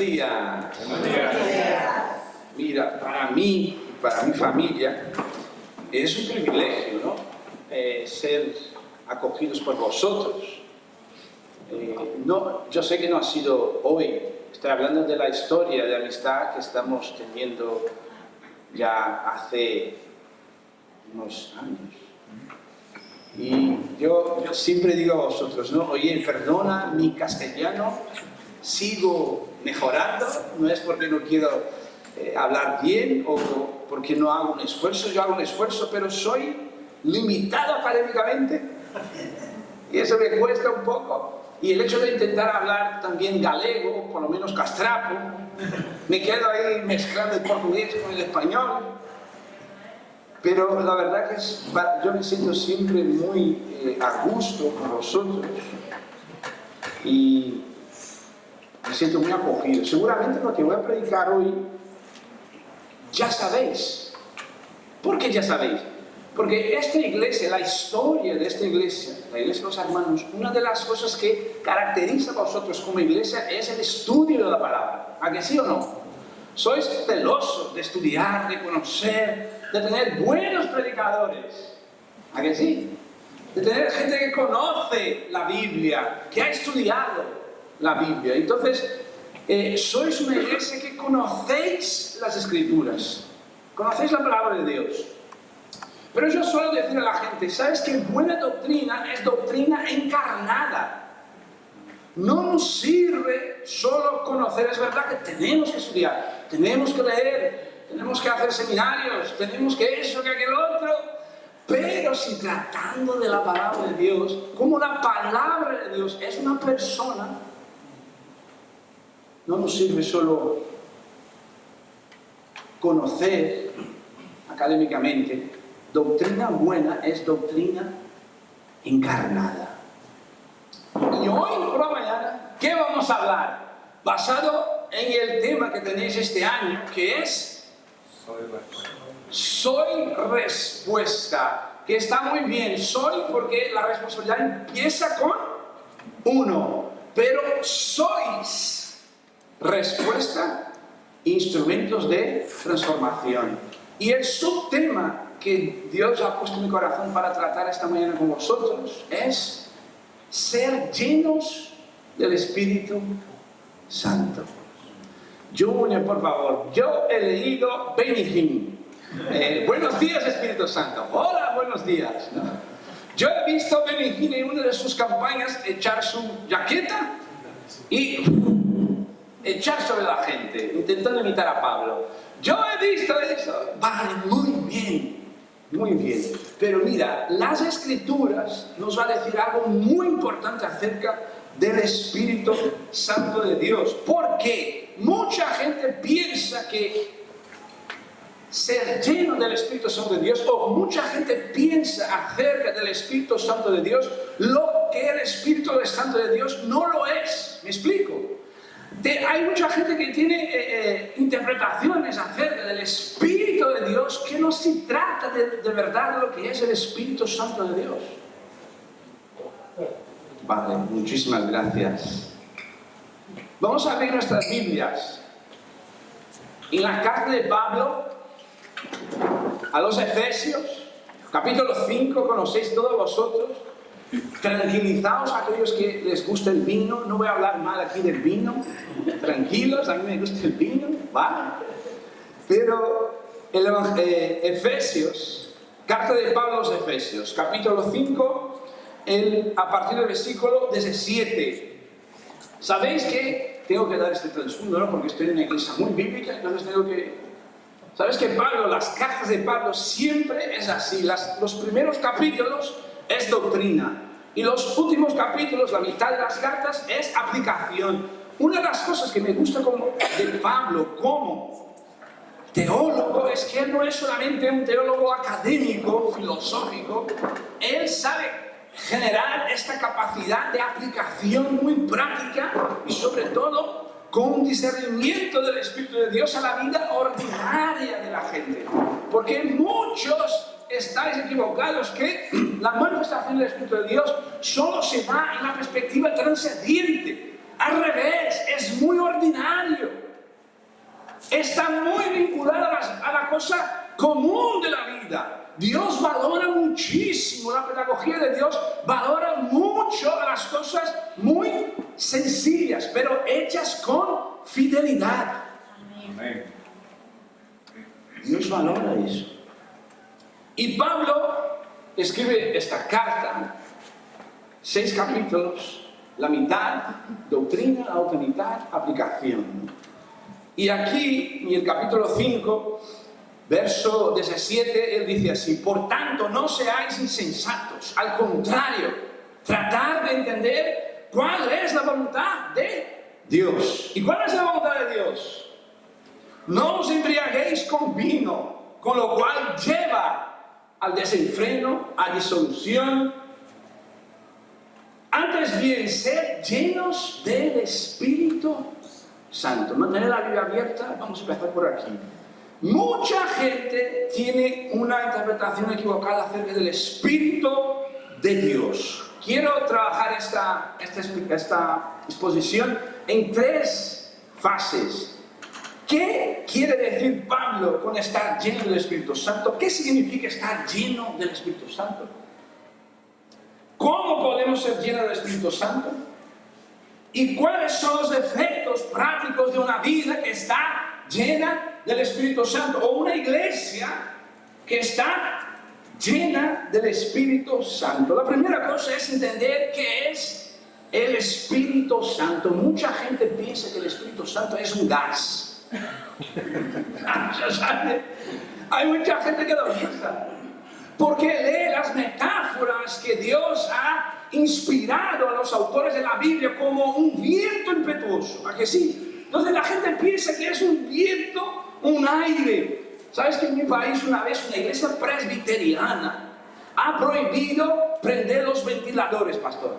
días. Buenos días. Mira, para mí y para mi familia es un privilegio, ¿no? Ser acogidos por vosotros. No, yo sé que no ha sido hoy. Estoy hablando de la historia de amistad que estamos teniendo ya hace unos años. Y yo siempre digo a vosotros, ¿no? Oye, perdona mi castellano, sigo mejorando, no es porque no quiero hablar bien o porque no hago un esfuerzo, yo hago un esfuerzo, pero soy limitado académicamente y eso me cuesta un poco. Y el hecho de intentar hablar también galego, por lo menos castrapo, me quedo ahí mezclando el portugués con el español. Pero la verdad que yo me siento siempre muy a gusto con vosotros y me siento muy acogido. Seguramente lo que voy a predicar hoy ya sabéis. ¿Por qué ya sabéis? Porque esta iglesia, la historia de esta iglesia, la iglesia de los hermanos, una de las cosas que caracteriza a vosotros como iglesia es el estudio de la palabra. ¿A que sí o no? Sois celosos de estudiar, de conocer, de tener buenos predicadores. ¿A que sí? De tener gente que conoce la Biblia, que ha estudiado la Biblia. Entonces, sois una iglesia que conocéis las Escrituras, conocéis la palabra de Dios. Pero yo suelo decir a la gente, ¿sabes qué? Buena doctrina es doctrina encarnada. No nos sirve solo conocer, es verdad que tenemos que estudiar, tenemos que leer, tenemos que hacer seminarios, tenemos que eso, que aquel otro, pero si tratando de la palabra de Dios, como la palabra de Dios es una persona, no nos sirve solo conocer académicamente. Doctrina buena es doctrina encarnada. Y hoy por la mañana, ¿qué vamos a hablar? Basado en el tema que tenéis este año, que es Soy respuesta. Que está muy bien, soy porque la responsabilidad empieza con uno, pero sois respuesta, instrumentos de transformación. Y el subtema que Dios ha puesto en mi corazón para tratar esta mañana con vosotros es ser llenos del Espíritu Santo. Junior, por favor, yo he leído Benny Hinn. Buenos días, Espíritu Santo. Hola, buenos días, ¿no? Yo he visto a Benny Hinn en una de sus campañas echar su jaqueta y echar sobre la gente, intentando imitar a Pablo. Yo he visto eso. Vale, muy bien. Muy bien, pero mira, las Escrituras nos va a decir algo muy importante acerca del Espíritu Santo de Dios. Porque mucha gente piensa que ser lleno del Espíritu Santo de Dios, o mucha gente piensa acerca del Espíritu Santo de Dios lo que el Espíritu Santo de Dios no lo es. ¿Me explico? Hay mucha gente que tiene interpretaciones acerca del Espíritu de Dios que no se trata de verdad de lo que es el Espíritu Santo de Dios. Vale, muchísimas gracias. Vamos a abrir nuestras Biblias. En la carta de Pablo a los Efesios, capítulo 5, conocéis todos vosotros. Tranquilizaos aquellos que les gusta el vino, no voy a hablar mal aquí del vino, tranquilos, a mí me gusta el vino, ¿vale? Pero Efesios, carta de Pablo a los Efesios, capítulo 5, a partir del versículo 17. ¿Sabéis que tengo que dar este trasfondo, ¿no? Porque estoy en una iglesia muy bíblica, entonces tengo que... ¿Sabéis que Pablo, las cartas de Pablo siempre es así? Los primeros capítulos es doctrina y los últimos capítulos, la mitad de las cartas, es aplicación. Una de las cosas que me gusta de Pablo como teólogo es que él no es solamente un teólogo académico, filosófico, él sabe generar esta capacidad de aplicación muy práctica y sobre todo con un discernimiento del Espíritu de Dios a la vida ordinaria de la gente. Porque muchos estáis equivocados que la manifestación del Espíritu de Dios solo se da en la perspectiva transcendiente. Al revés, es muy ordinario. Está muy vinculado a la cosa común de la vida. Dios valora muchísimo, la pedagogía de Dios valora mucho a las cosas muy sencillas, pero hechas con fidelidad. Amén. Dios valora eso. Y Pablo escribe esta carta, 6 capítulos, la mitad, doctrina, la otra mitad, aplicación. Y aquí, en el capítulo 5, verso 17, él dice así: por tanto, no seáis insensatos, al contrario, tratad de entender cuál es la voluntad de Dios. ¿Y cuál es la voluntad de Dios? No os embriaguéis con vino, con lo cual lleva al desenfreno, a disolución. Antes bien, sed llenos del Espíritu Santo. Mantener la Biblia abierta, vamos a empezar por aquí. Mucha gente tiene una interpretación equivocada acerca del Espíritu de Dios. Quiero trabajar esta exposición en 3 fases. ¿Qué quiere decir Pablo con estar lleno del Espíritu Santo? ¿Qué significa estar lleno del Espíritu Santo? ¿Cómo podemos ser llenos del Espíritu Santo? ¿Y cuáles son los efectos prácticos de una vida que está llena del Espíritu Santo? O una iglesia que está llena del Espíritu Santo. La primera cosa es entender qué es el Espíritu Santo. Mucha gente piensa que el Espíritu Santo es un gas. Hay mucha gente que lo piensa, porque lee las metáforas que Dios ha inspirado a los autores de la Biblia como un viento impetuoso. ¿A que sí? Entonces la gente piensa que es un viento, un aire. ¿Sabes que en mi país una vez una iglesia presbiteriana ha prohibido prender los ventiladores, pastor?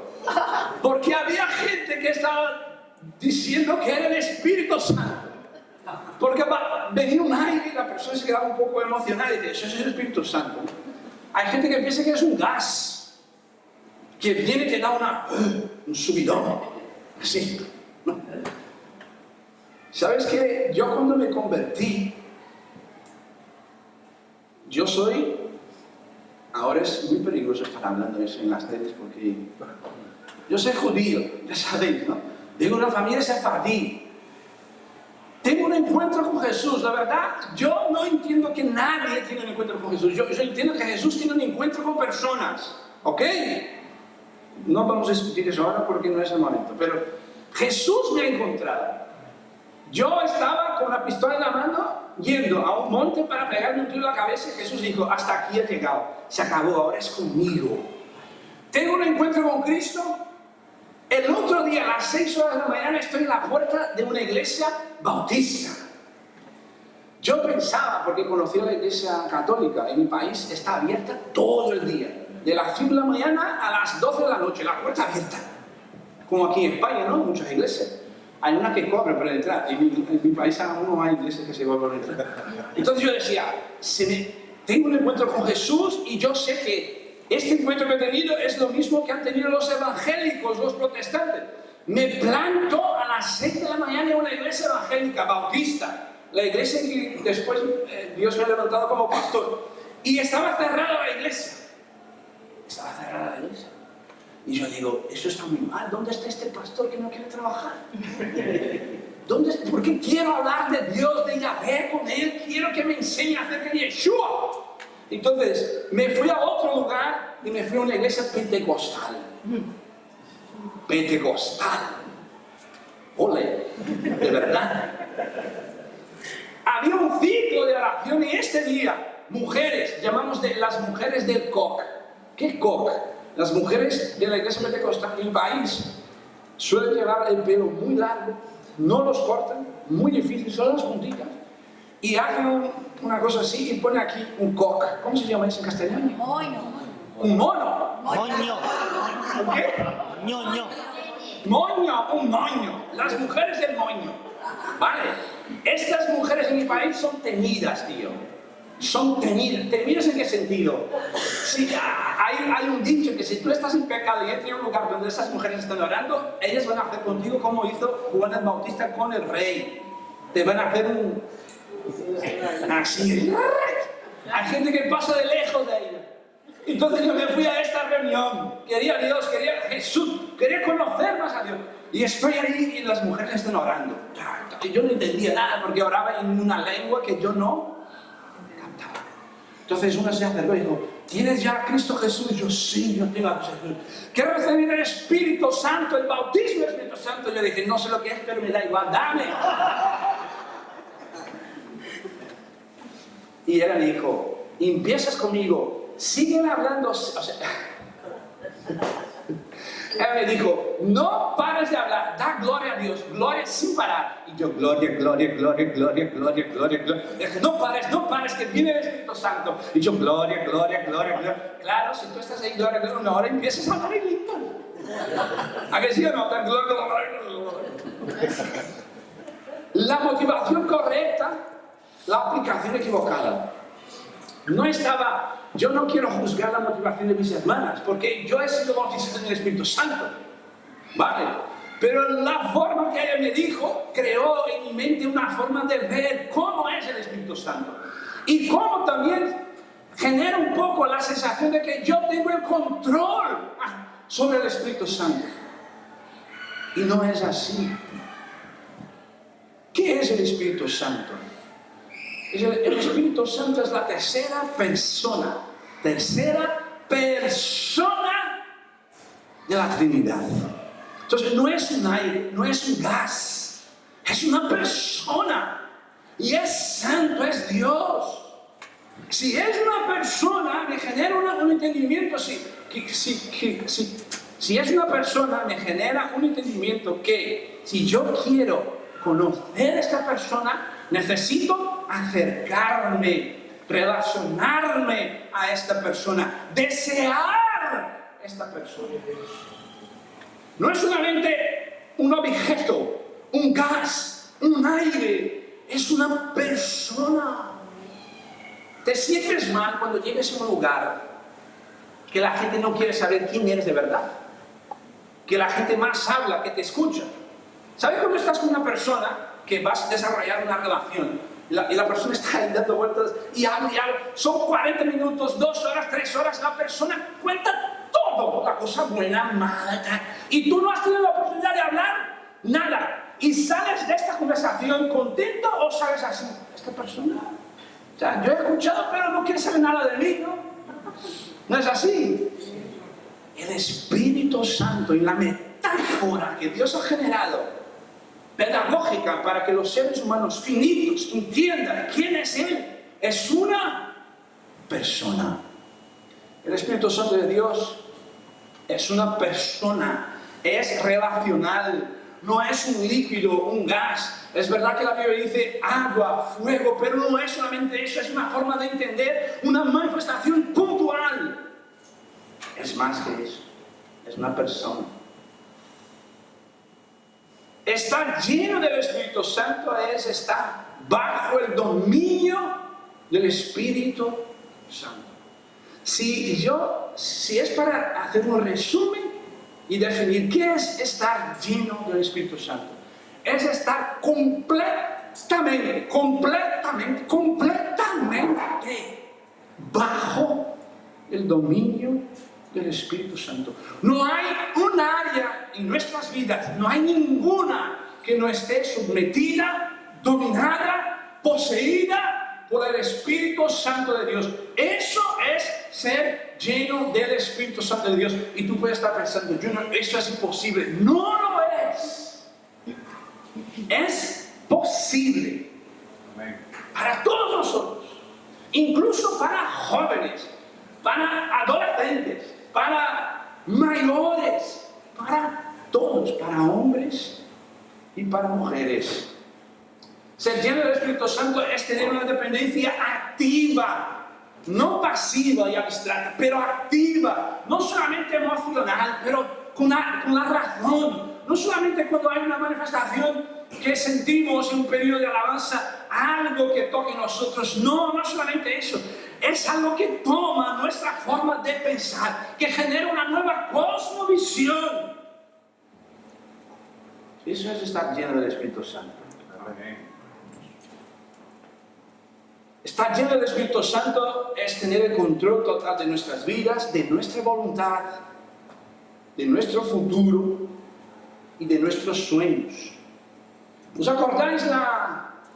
Porque había gente que estaba diciendo que era el Espíritu Santo. Porque venía un aire y la persona se quedaba un poco emocionada y dice: eso es el Espíritu Santo. Hay gente que piensa que es un gas, que viene y te da un subidón, así. ¿Sabes qué? Yo cuando me convertí, ahora es muy peligroso estar hablando de eso en las teles porque yo soy judío, ya sabéis, ¿no? Vengo de una familia sefardí. Tengo un encuentro con Jesús. La verdad, yo no entiendo que nadie tenga un encuentro con Jesús. Yo entiendo que Jesús tiene un encuentro con personas. ¿Ok? No vamos a discutir eso ahora porque no es el momento. Pero Jesús me ha encontrado. Yo estaba con la pistola en la mano yendo a un monte para pegarme un tiro en la cabeza y Jesús dijo: hasta aquí he llegado. Se acabó, ahora es conmigo. Tengo un encuentro con Cristo. El otro día, a las 6 horas de la mañana, estoy en la puerta de una iglesia bautista. Yo pensaba, porque conocí la iglesia católica en mi país, está abierta todo el día. De las 5 de la mañana a las 12 de la noche, la puerta abierta. Como aquí en España, ¿no? Muchas iglesias. Hay una que cobra por entrar. En mi país aún no hay iglesias que se cobran por entrar. Entonces yo decía, tengo un encuentro con Jesús y yo sé que este encuentro que he tenido es lo mismo que han tenido los evangélicos, los protestantes. Me planto a las 6 de la mañana en una iglesia evangélica, bautista. La iglesia que después Dios me ha levantado como pastor. Y estaba cerrada la iglesia. Estaba cerrada la iglesia. Y yo digo, eso está muy mal. ¿Dónde está este pastor que no quiere trabajar? ¿Por qué quiero hablar de Dios, de Yahvé con él? Quiero que me enseñe acerca de Yeshua. Entonces, me fui a otro lugar y me fui a una iglesia pentecostal. Pentecostal. Ole, de verdad. Había un ciclo de oración y este día, mujeres, llamamos de las mujeres del COC. ¿Qué es COC? Las mujeres de la iglesia pentecostal en mi país suelen llevar el pelo muy largo, no los cortan, muy difícil, solo las puntitas. Y hacen una cosa así y pone aquí un coc. ¿Cómo se llama eso en castellano? Moño. ¿Un mono? Moño. ¿Qué? Ñoño. Moño, un moño. Las mujeres del moño. Vale. Estas mujeres en mi país son teñidas, tío. Son teñidas. ¿Teñidas en qué sentido? Sí, hay un dicho que si tú estás en pecado y entras en un lugar donde esas mujeres están orando, ellas van a hacer contigo como hizo Juan el Bautista con el rey. Te van a hacer un... así. Hay gente que pasa de lejos de ella. Entonces yo me fui a esta reunión. Quería a Dios, quería a Jesús, quería conocer más a Dios. Y estoy ahí y las mujeres están orando. Y yo no entendía nada porque oraba en una lengua que yo no captaba. Entonces una se acercó y dijo, ¿tienes ya a Cristo Jesús? Y yo, sí, yo tengo a Cristo Jesús. ¿Quieres recibir el Espíritu Santo, el bautismo del Espíritu Santo? Yo dije, no sé lo que es, pero me da igual, dame. Y ella me dijo, empiezas conmigo, siguen hablando, o sea, ella me dijo, no pares de hablar, da gloria a Dios, gloria sin parar. Y yo, gloria, gloria, gloria, gloria, gloria, gloria, gloria. Y dije, no pares, que viene el Espíritu Santo. Y yo, gloria, gloria, gloria, gloria. Claro, si tú estás ahí, gloria, gloria, una hora empiezas a hablar en lengua. ¿A que sí o no? Gloria, gloria. La motivación correcta, la aplicación equivocada. No estaba, yo no quiero juzgar la motivación de mis hermanas, porque yo he sido bautizado en el Espíritu Santo, ¿vale? Pero la forma que ella me dijo, creó en mi mente una forma de ver cómo es el Espíritu Santo. Y cómo también genera un poco la sensación de que yo tengo el control sobre el Espíritu Santo. Y no es así. ¿Qué es el Espíritu Santo? El Espíritu Santo es la tercera persona de la Trinidad. Entonces no es un aire, no es un gas, es una persona. Y es santo, es Dios. Si es una persona, me genera un entendimiento. Si es una persona, me genera un entendimiento que si yo quiero conocer a esta persona, necesito acercarme, relacionarme a esta persona, desear esta persona. No es solamente un objeto, un gas, un aire, es una persona. Te sientes mal cuando llegues a un lugar que la gente no quiere saber quién eres de verdad, que la gente más habla que te escucha. ¿Sabes cuando estás con una persona que vas a desarrollar una relación y la persona está ahí dando vueltas y habla, son 40 minutos, 2 horas, 3 horas, la persona cuenta todo, la cosa buena, mala, y tú no has tenido la oportunidad de hablar nada, y sales de esta conversación contento o sales así, esta persona, o sea, yo he escuchado pero no quiere saber nada de mí, ¿no? No es así. El Espíritu Santo y la metáfora que Dios ha generado pedagógica para que los seres humanos finitos entiendan quién es Él, es una persona. El Espíritu Santo de Dios es una persona, es relacional, no es un líquido, un gas. Es verdad que la Biblia dice agua, fuego, pero no es solamente eso, es una forma de entender una manifestación puntual. Es más que eso, es una persona. Estar lleno del Espíritu Santo es estar bajo el dominio del Espíritu Santo. Si es para hacer un resumen y definir qué es estar lleno del Espíritu Santo, es estar completamente bajo el dominio del Espíritu Santo. No hay un área en nuestras vidas, no hay ninguna que no esté sometida, dominada, poseída por el Espíritu Santo de Dios. Eso es ser lleno del Espíritu Santo de Dios. Y tú puedes estar pensando, eso es imposible. No lo es. Es posible para todos nosotros, incluso para jóvenes, para adolescentes, para mayores, para todos, para hombres y para mujeres. Ser lleno del Espíritu Santo es tener una dependencia activa, no pasiva y abstracta, pero activa, no solamente emocional, pero con la razón, no solamente cuando hay una manifestación que sentimos en un periodo de alabanza, algo que toque en nosotros, no solamente eso. es algo que toma nuestra forma de pensar, que genera una nueva cosmovisión. Eso es estar lleno del Espíritu Santo. Estar lleno del Espíritu Santo es tener el control total de nuestras vidas, de nuestra voluntad, de nuestro futuro y de nuestros sueños. ¿Os acordáis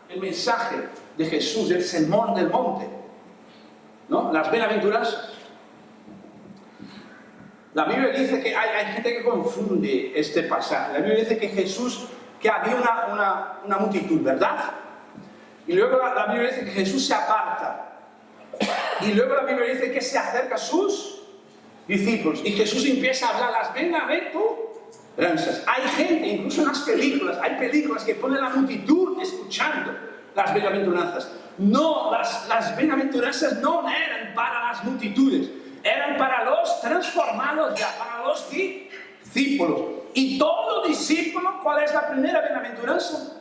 el mensaje de Jesús, el sermón del monte? ¿No? Las bienaventuranzas. La Biblia dice que hay gente que confunde este pasaje. La Biblia dice que que había una multitud, ¿verdad? Y luego la Biblia dice que Jesús se aparta. Y luego la Biblia dice que se acerca a sus discípulos. Y Jesús empieza a hablar las bienaventuranzas. Hay gente, incluso en las películas, hay películas que ponen la multitud escuchando las bienaventuranzas. No, las bienaventuranzas no eran para las multitudes. Eran para los transformados ya, para los discípulos. Y todo discípulo, ¿cuál es la primera bienaventuranza?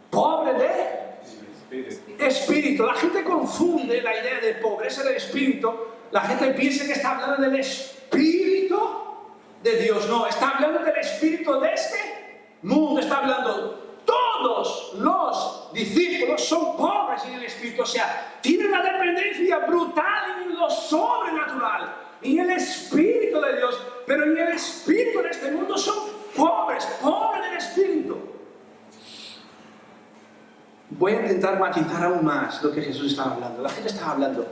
Pobre de espíritu. La gente confunde la idea de pobreza del espíritu. La gente piensa que está hablando del espíritu de Dios. No, está hablando del espíritu de este mundo. Está hablando, todos los discípulos son pobres en el espíritu. O sea, tienen una dependencia brutal en lo sobrenatural, en el espíritu de Dios. Pero en el espíritu de este mundo son pobres del espíritu. Voy a intentar matizar aún más lo que Jesús estaba hablando. La gente estaba hablando,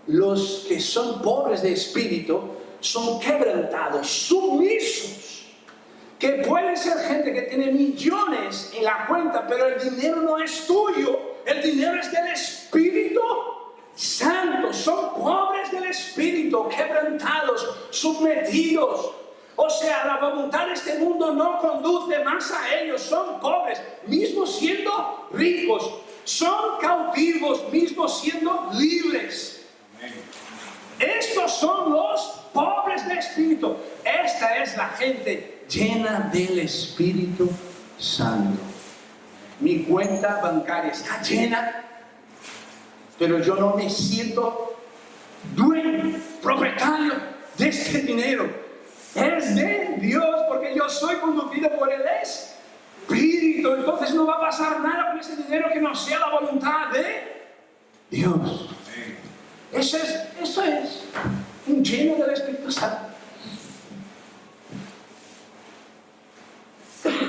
los que son pobres de espíritu son quebrantados, sumisos. Que puede ser gente que tiene millones en la cuenta, pero el dinero no es tuyo, el dinero es del Espíritu Santo. Son pobres del Espíritu, quebrantados, sometidos. O sea, la voluntad de este mundo no conduce más a ellos. Son pobres, mismo siendo ricos. Son cautivos, mismo siendo libres. Estos son los pobres de espíritu. Esta es la gente llena del Espíritu Santo. Mi cuenta bancaria está llena, pero yo no me siento dueño, propietario de este dinero. Es de Dios, porque yo soy conducido por el Espíritu. Entonces no va a pasar nada con ese dinero que no sea la voluntad de Dios. Eso es un lleno del Espíritu Santo.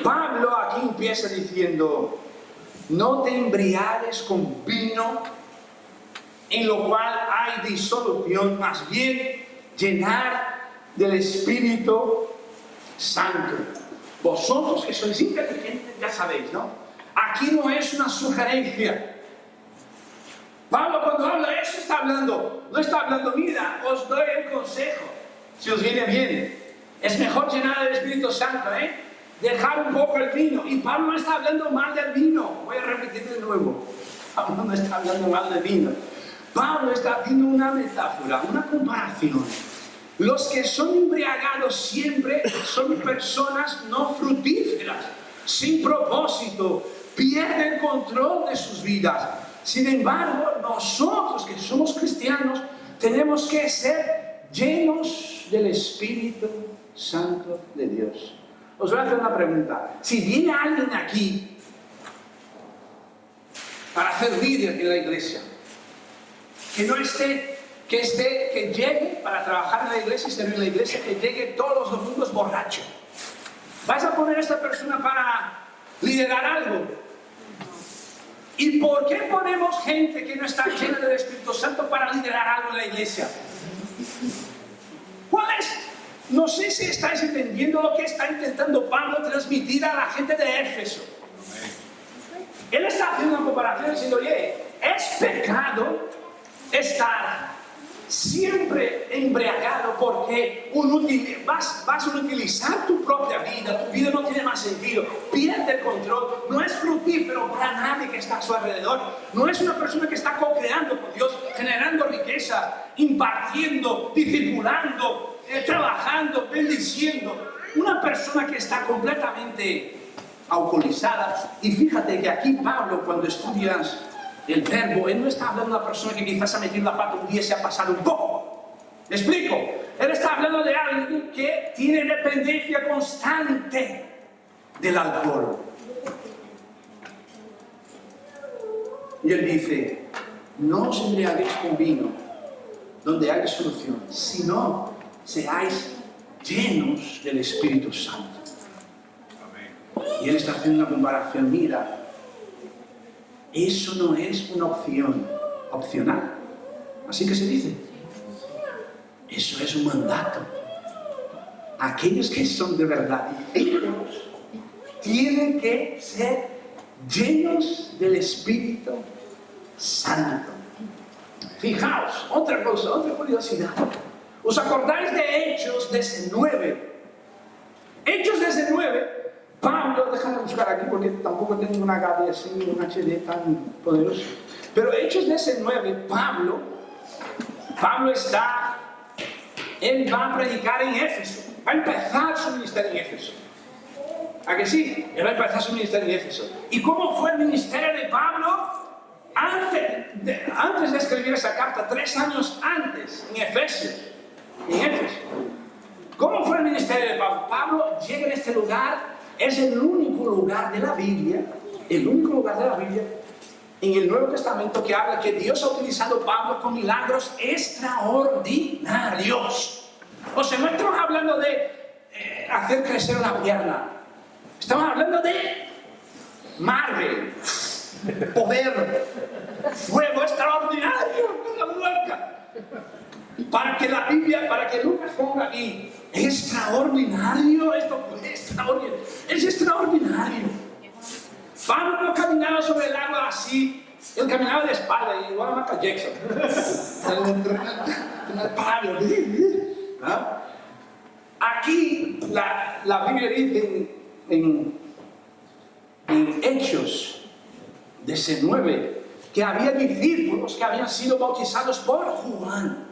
Pablo aquí empieza diciendo, no te embriagues con vino en lo cual hay disolución, más bien llenar del Espíritu Santo. Vosotros que sois inteligentes ya sabéis, ¿no? Aquí no es una sugerencia. Pablo cuando habla eso no está hablando, mira, os doy el consejo, si os viene bien, es mejor llenar del Espíritu Santo, dejar un poco el vino. Y Pablo no está hablando mal del vino. Voy a repetir de nuevo. Pablo no está hablando mal del vino. Pablo está haciendo una metáfora, una comparación. Los que son embriagados siempre son personas no fructíferas, sin propósito, pierden control de sus vidas. Sin embargo, nosotros que somos cristianos tenemos que ser llenos del Espíritu Santo de Dios. Os voy a hacer una pregunta. Si viene alguien aquí para hacer líder en la iglesia, que llegue para trabajar en la iglesia y servir en la iglesia, que llegue todos los domingos borracho, ¿vais a poner a esta persona para liderar algo? ¿Y por qué ponemos gente que no está llena del Espíritu Santo para liderar algo en la iglesia? ¿Cuál es? No sé si estáis entendiendo lo que está intentando Pablo transmitir a la gente de Éfeso. Él está haciendo una comparación diciendo, oye, es pecado estar siempre embriagado porque vas a utilizar tu propia vida, tu vida no tiene más sentido, pierde el control, no es fructífero para nadie que está a su alrededor, no es una persona que está co-creando con Dios, generando riqueza, impartiendo, discipulando, trabajando, bendiciendo. Una persona que está completamente alcoholizada. Y fíjate que aquí Pablo, cuando estudias el verbo, Él no está hablando de una persona que quizás ha metido la pata un día y se ha pasado un poco. ¿Me explico? Él está hablando de alguien que tiene dependencia constante del alcohol. Y Él dice, no os embriaguéis con vino, donde hay disolución, sino seáis llenos del Espíritu Santo. Y Él está haciendo una comparación, mira, eso no es una opción, opcional. Así que se dice, eso es un mandato. Aquellos que son de verdad hijos tienen que ser llenos del Espíritu Santo. Fijaos, otra cosa, otra curiosidad. ¿Os acordáis de Hechos 19? Hechos 19. Pablo, déjame buscar aquí porque tampoco tengo una HD así, un HD tan poderoso. Pero Hechos 19, Pablo está, él va a predicar en Éfeso, va a empezar su ministerio en Éfeso. ¿A que sí? Él va a empezar su ministerio en Éfeso. ¿Y cómo fue el ministerio de Pablo? Antes de escribir esa carta, 3 años antes, en Éfeso. ¿Cómo fue el ministerio de Pablo? Pablo llega en este lugar. Es el único lugar de la Biblia, en el Nuevo Testamento que habla que Dios ha utilizado a Pablo con milagros extraordinarios. O sea, no estamos hablando de hacer crecer una pierna. Estamos hablando de Marvel, poder, fuego extraordinario, cosa loca. Para que la Biblia, para que Lucas ponga aquí, extraordinario, esto fue extraordinario, es extraordinario. Pablo no caminaba sobre el agua así, él caminaba de espalda, igual a Michael Jackson. ¿No? Aquí la Biblia dice en Hechos 19 que había discípulos que habían sido bautizados por Juan.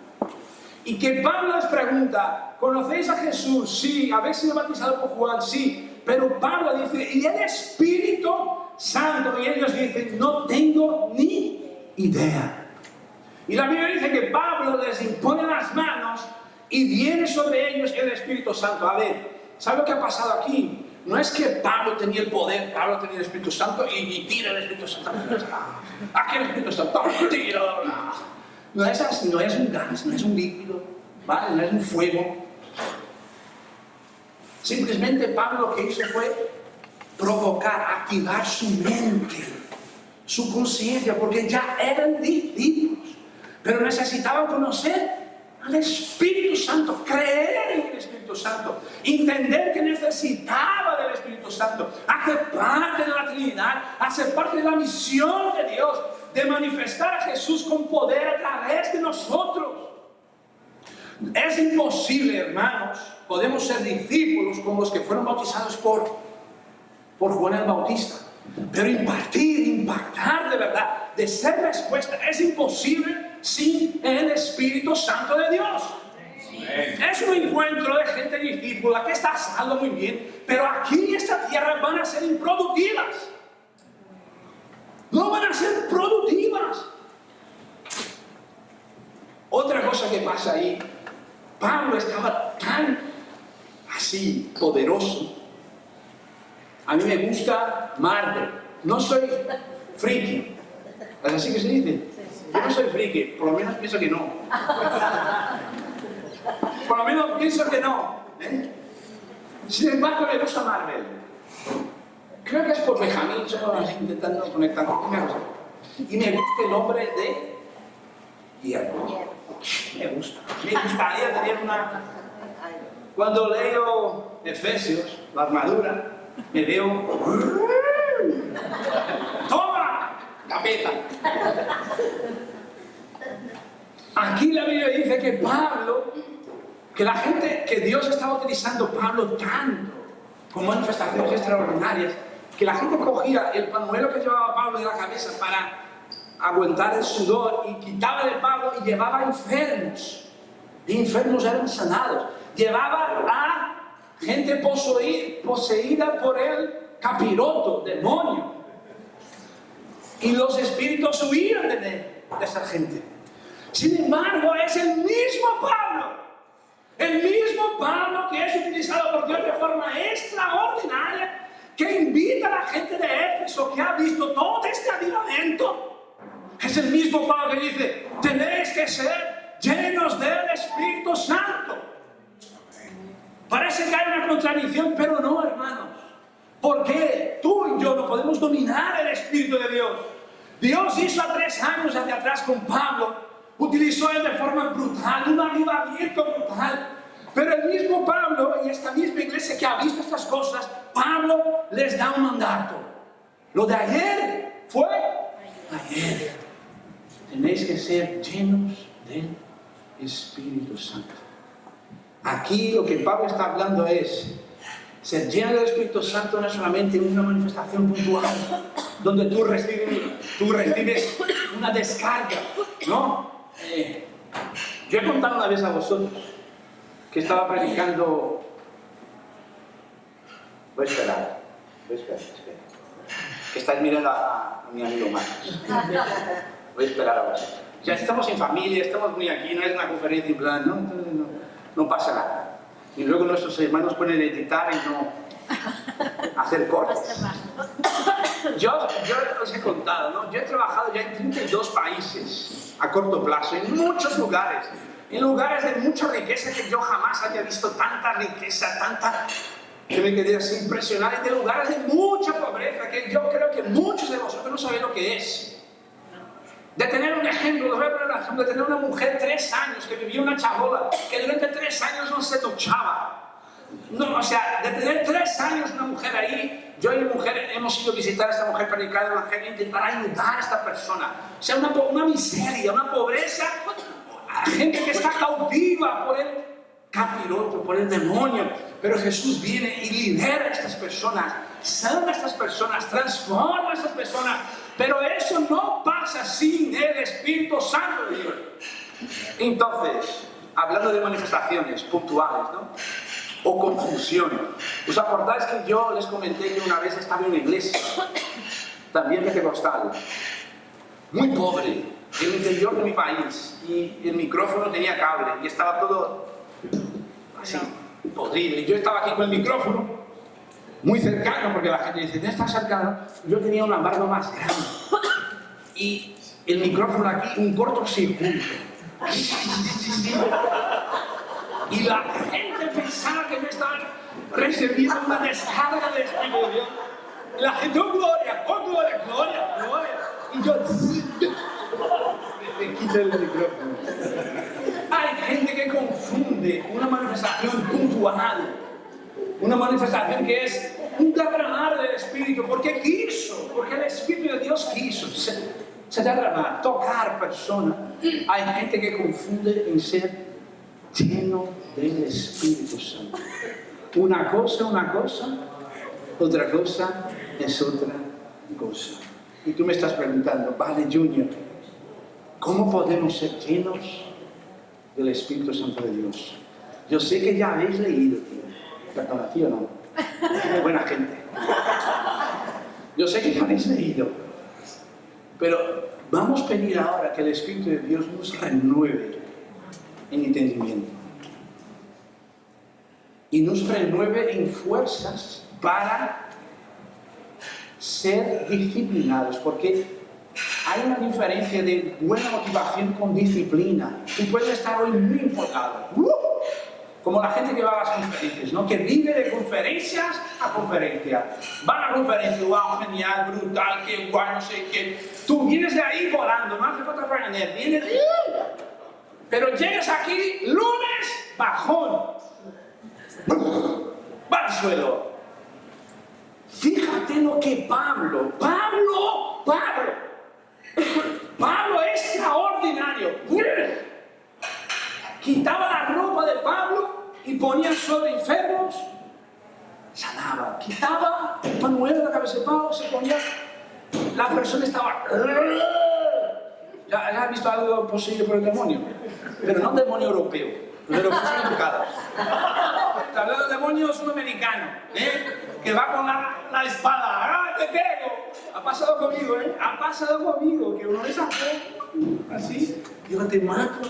Y que Pablo les pregunta, ¿conocéis a Jesús? Sí. ¿Habéis sido bautizados por Juan? Sí. Pero Pablo dice, ¿y el Espíritu Santo? Y ellos dicen, no tengo ni idea. Y la Biblia dice que Pablo les impone las manos y viene sobre ellos el Espíritu Santo. A ver, ¿sabe lo que ha pasado aquí? No es que Pablo tenía el poder, Pablo tenía el Espíritu Santo y tira el Espíritu Santo. Aquí el Espíritu Santo, tira. No es así, no es un gas, no es un líquido, ¿vale? No es un fuego. Simplemente Pablo lo que hizo fue provocar, activar su mente, su conciencia, porque ya eran discípulos, pero necesitaban conocer al Espíritu Santo, creer en el Espíritu Santo, entender que necesitaba del Espíritu Santo, hacer parte de la Trinidad, hacer parte de la misión de Dios, de manifestar a Jesús con poder a través de nosotros. Es imposible, hermanos, podemos ser discípulos como los que fueron bautizados por Juan el Bautista, pero impactar de verdad, de ser respuesta, es imposible sin el Espíritu Santo de Dios. Es un encuentro de gente discípula que está salvo muy bien, pero aquí en esta tierra van a ser improductivas. No van a ser productivas. Otra cosa que pasa ahí, Pablo estaba tan así, poderoso. A mí me gusta Marvel. No soy friki. ¿Es así que se dice? Yo no soy friki, por lo menos pienso que no. Por lo menos pienso que no. Sin embargo, me gusta Marvel. Creo que es por Benjamín, yo intentando conectar con una cosa. Y me gusta el nombre de Hierro. Me gustaría tener una. Cuando leo Efesios, la armadura, me veo. ¡Toma! Capeta. Aquí la Biblia dice que Pablo, que la gente, que Dios estaba utilizando a Pablo tanto, con manifestaciones extraordinarias, que la gente cogía el pañuelo que llevaba Pablo de la cabeza para aguantar el sudor y quitaba de Pablo y llevaba a enfermos. Y enfermos eran sanados. Llevaba a gente poseída por el capiroto, demonio. y los espíritus huían de esa gente. Sin embargo, es el mismo Pablo que es utilizado por Dios de forma extraordinaria, que invita a la gente de Éfeso que ha visto todo este avivamiento. Es el mismo Pablo que dice: tenéis que ser llenos del Espíritu Santo. Parece que hay una contradicción, pero no, hermanos. Porque tú y yo no podemos dominar el Espíritu de Dios. Dios hizo a 3 años hacia atrás con Pablo, utilizó él de forma brutal, un avivamiento brutal. Pero el mismo Pablo y esta misma iglesia que ha visto estas cosas, Pablo les da un mandato. Lo de ayer fue ayer. Tenéis que ser llenos del Espíritu Santo. Aquí lo que Pablo está hablando es ser lleno del Espíritu Santo, no es solamente una manifestación puntual donde tú recibes una descarga, ¿no? Yo he contado una vez a vosotros que estaba predicando. Voy a esperar. Que estáis mirando a mi amigo Marcos. Voy a esperar a vosotros. Ya estamos en familia, estamos muy aquí, no es una conferencia en plan, ¿no? Entonces no pasa nada. Y luego nuestros hermanos pueden editar y no hacer cortes. Yo os he contado, ¿no? Yo he trabajado ya en 32 países a corto plazo, en muchos lugares. En lugares de mucha riqueza que yo jamás había visto tanta riqueza, que me quedé así impresionado. Y de lugares de mucha pobreza que yo creo que muchos de vosotros no sabéis lo que es. De tener un ejemplo, os voy a poner un ejemplo, de tener una mujer 3 años que vivía una chabola, que durante 3 años no se duchaba. No, o sea, de tener 3 años una mujer ahí, yo y mi mujer hemos ido a visitar a esta mujer para predicar el evangelio e intentar ayudar a esta persona. O sea, una miseria, una pobreza, gente que está cautiva por el capiroto, por el demonio. Pero Jesús viene y libera a estas personas, sana a estas personas, transforma a estas personas. Pero eso no pasa sin el Espíritu Santo de Dios. Entonces, hablando de manifestaciones puntuales, ¿no? O confusión. ¿Os acordáis que yo les comenté que una vez estaba en una iglesia, también pentecostal, muy pobre, en el interior de mi país, y el micrófono tenía cable, y estaba todo así, podrido. Y yo estaba aquí con el micrófono, muy cercano, porque la gente dice, ¿no está cercano? Yo tenía una barba más grande. Y el micrófono aquí, un cortocircuito. Y la gente pensaba que me estaban recibiendo una descarga de Espíritu de Dios. Y la gente, ¡oh, gloria! ¡Oh, gloria! ¡Gloria! ¡Gloria! Y yo me quité el micrófono. Hay gente que confunde una manifestación puntual, una manifestación que es un derramar del Espíritu, porque el Espíritu de Dios quiso se derramar, tocar personas. Hay gente que confunde en ser lleno del Espíritu Santo. Una cosa, otra cosa es otra cosa. Y tú me estás preguntando, vale, Junior, ¿cómo podemos ser llenos del Espíritu Santo de Dios? Yo sé que ya habéis leído, tío. Perdona, tío, no. Buena gente. Yo sé que ya habéis leído. Pero vamos a pedir ahora que el Espíritu de Dios nos renueve en entendimiento. Y nos renueve en fuerzas para ser disciplinados. Porque hay una diferencia de buena motivación con disciplina. Tú puedes estar hoy muy enfocado. Como la gente que va a las conferencias, ¿no? Que vive de conferencias a conferencia. Va a la conferencia, wow, genial, brutal, qué guay, no sé qué. Tú vienes de ahí volando, no hace falta aprender, vienes. Pero llegas aquí, lunes, bajón. Va al suelo. Fíjate lo que Pablo es extraordinario. Quitaba la ropa de Pablo y ponía sobre enfermos, sanaba. Quitaba el pañuelo de la cabeza de Pablo, se ponía, la persona estaba... ¿Ya has visto algo poseído por el demonio? Pero no un demonio europeo, los europeos son educados. Está hablando de demonio sudamericano, que va con la espada, ¡ah, te pego! Ha pasado conmigo, ¿eh? Ha pasado conmigo, que uno es así. Digo, te mato.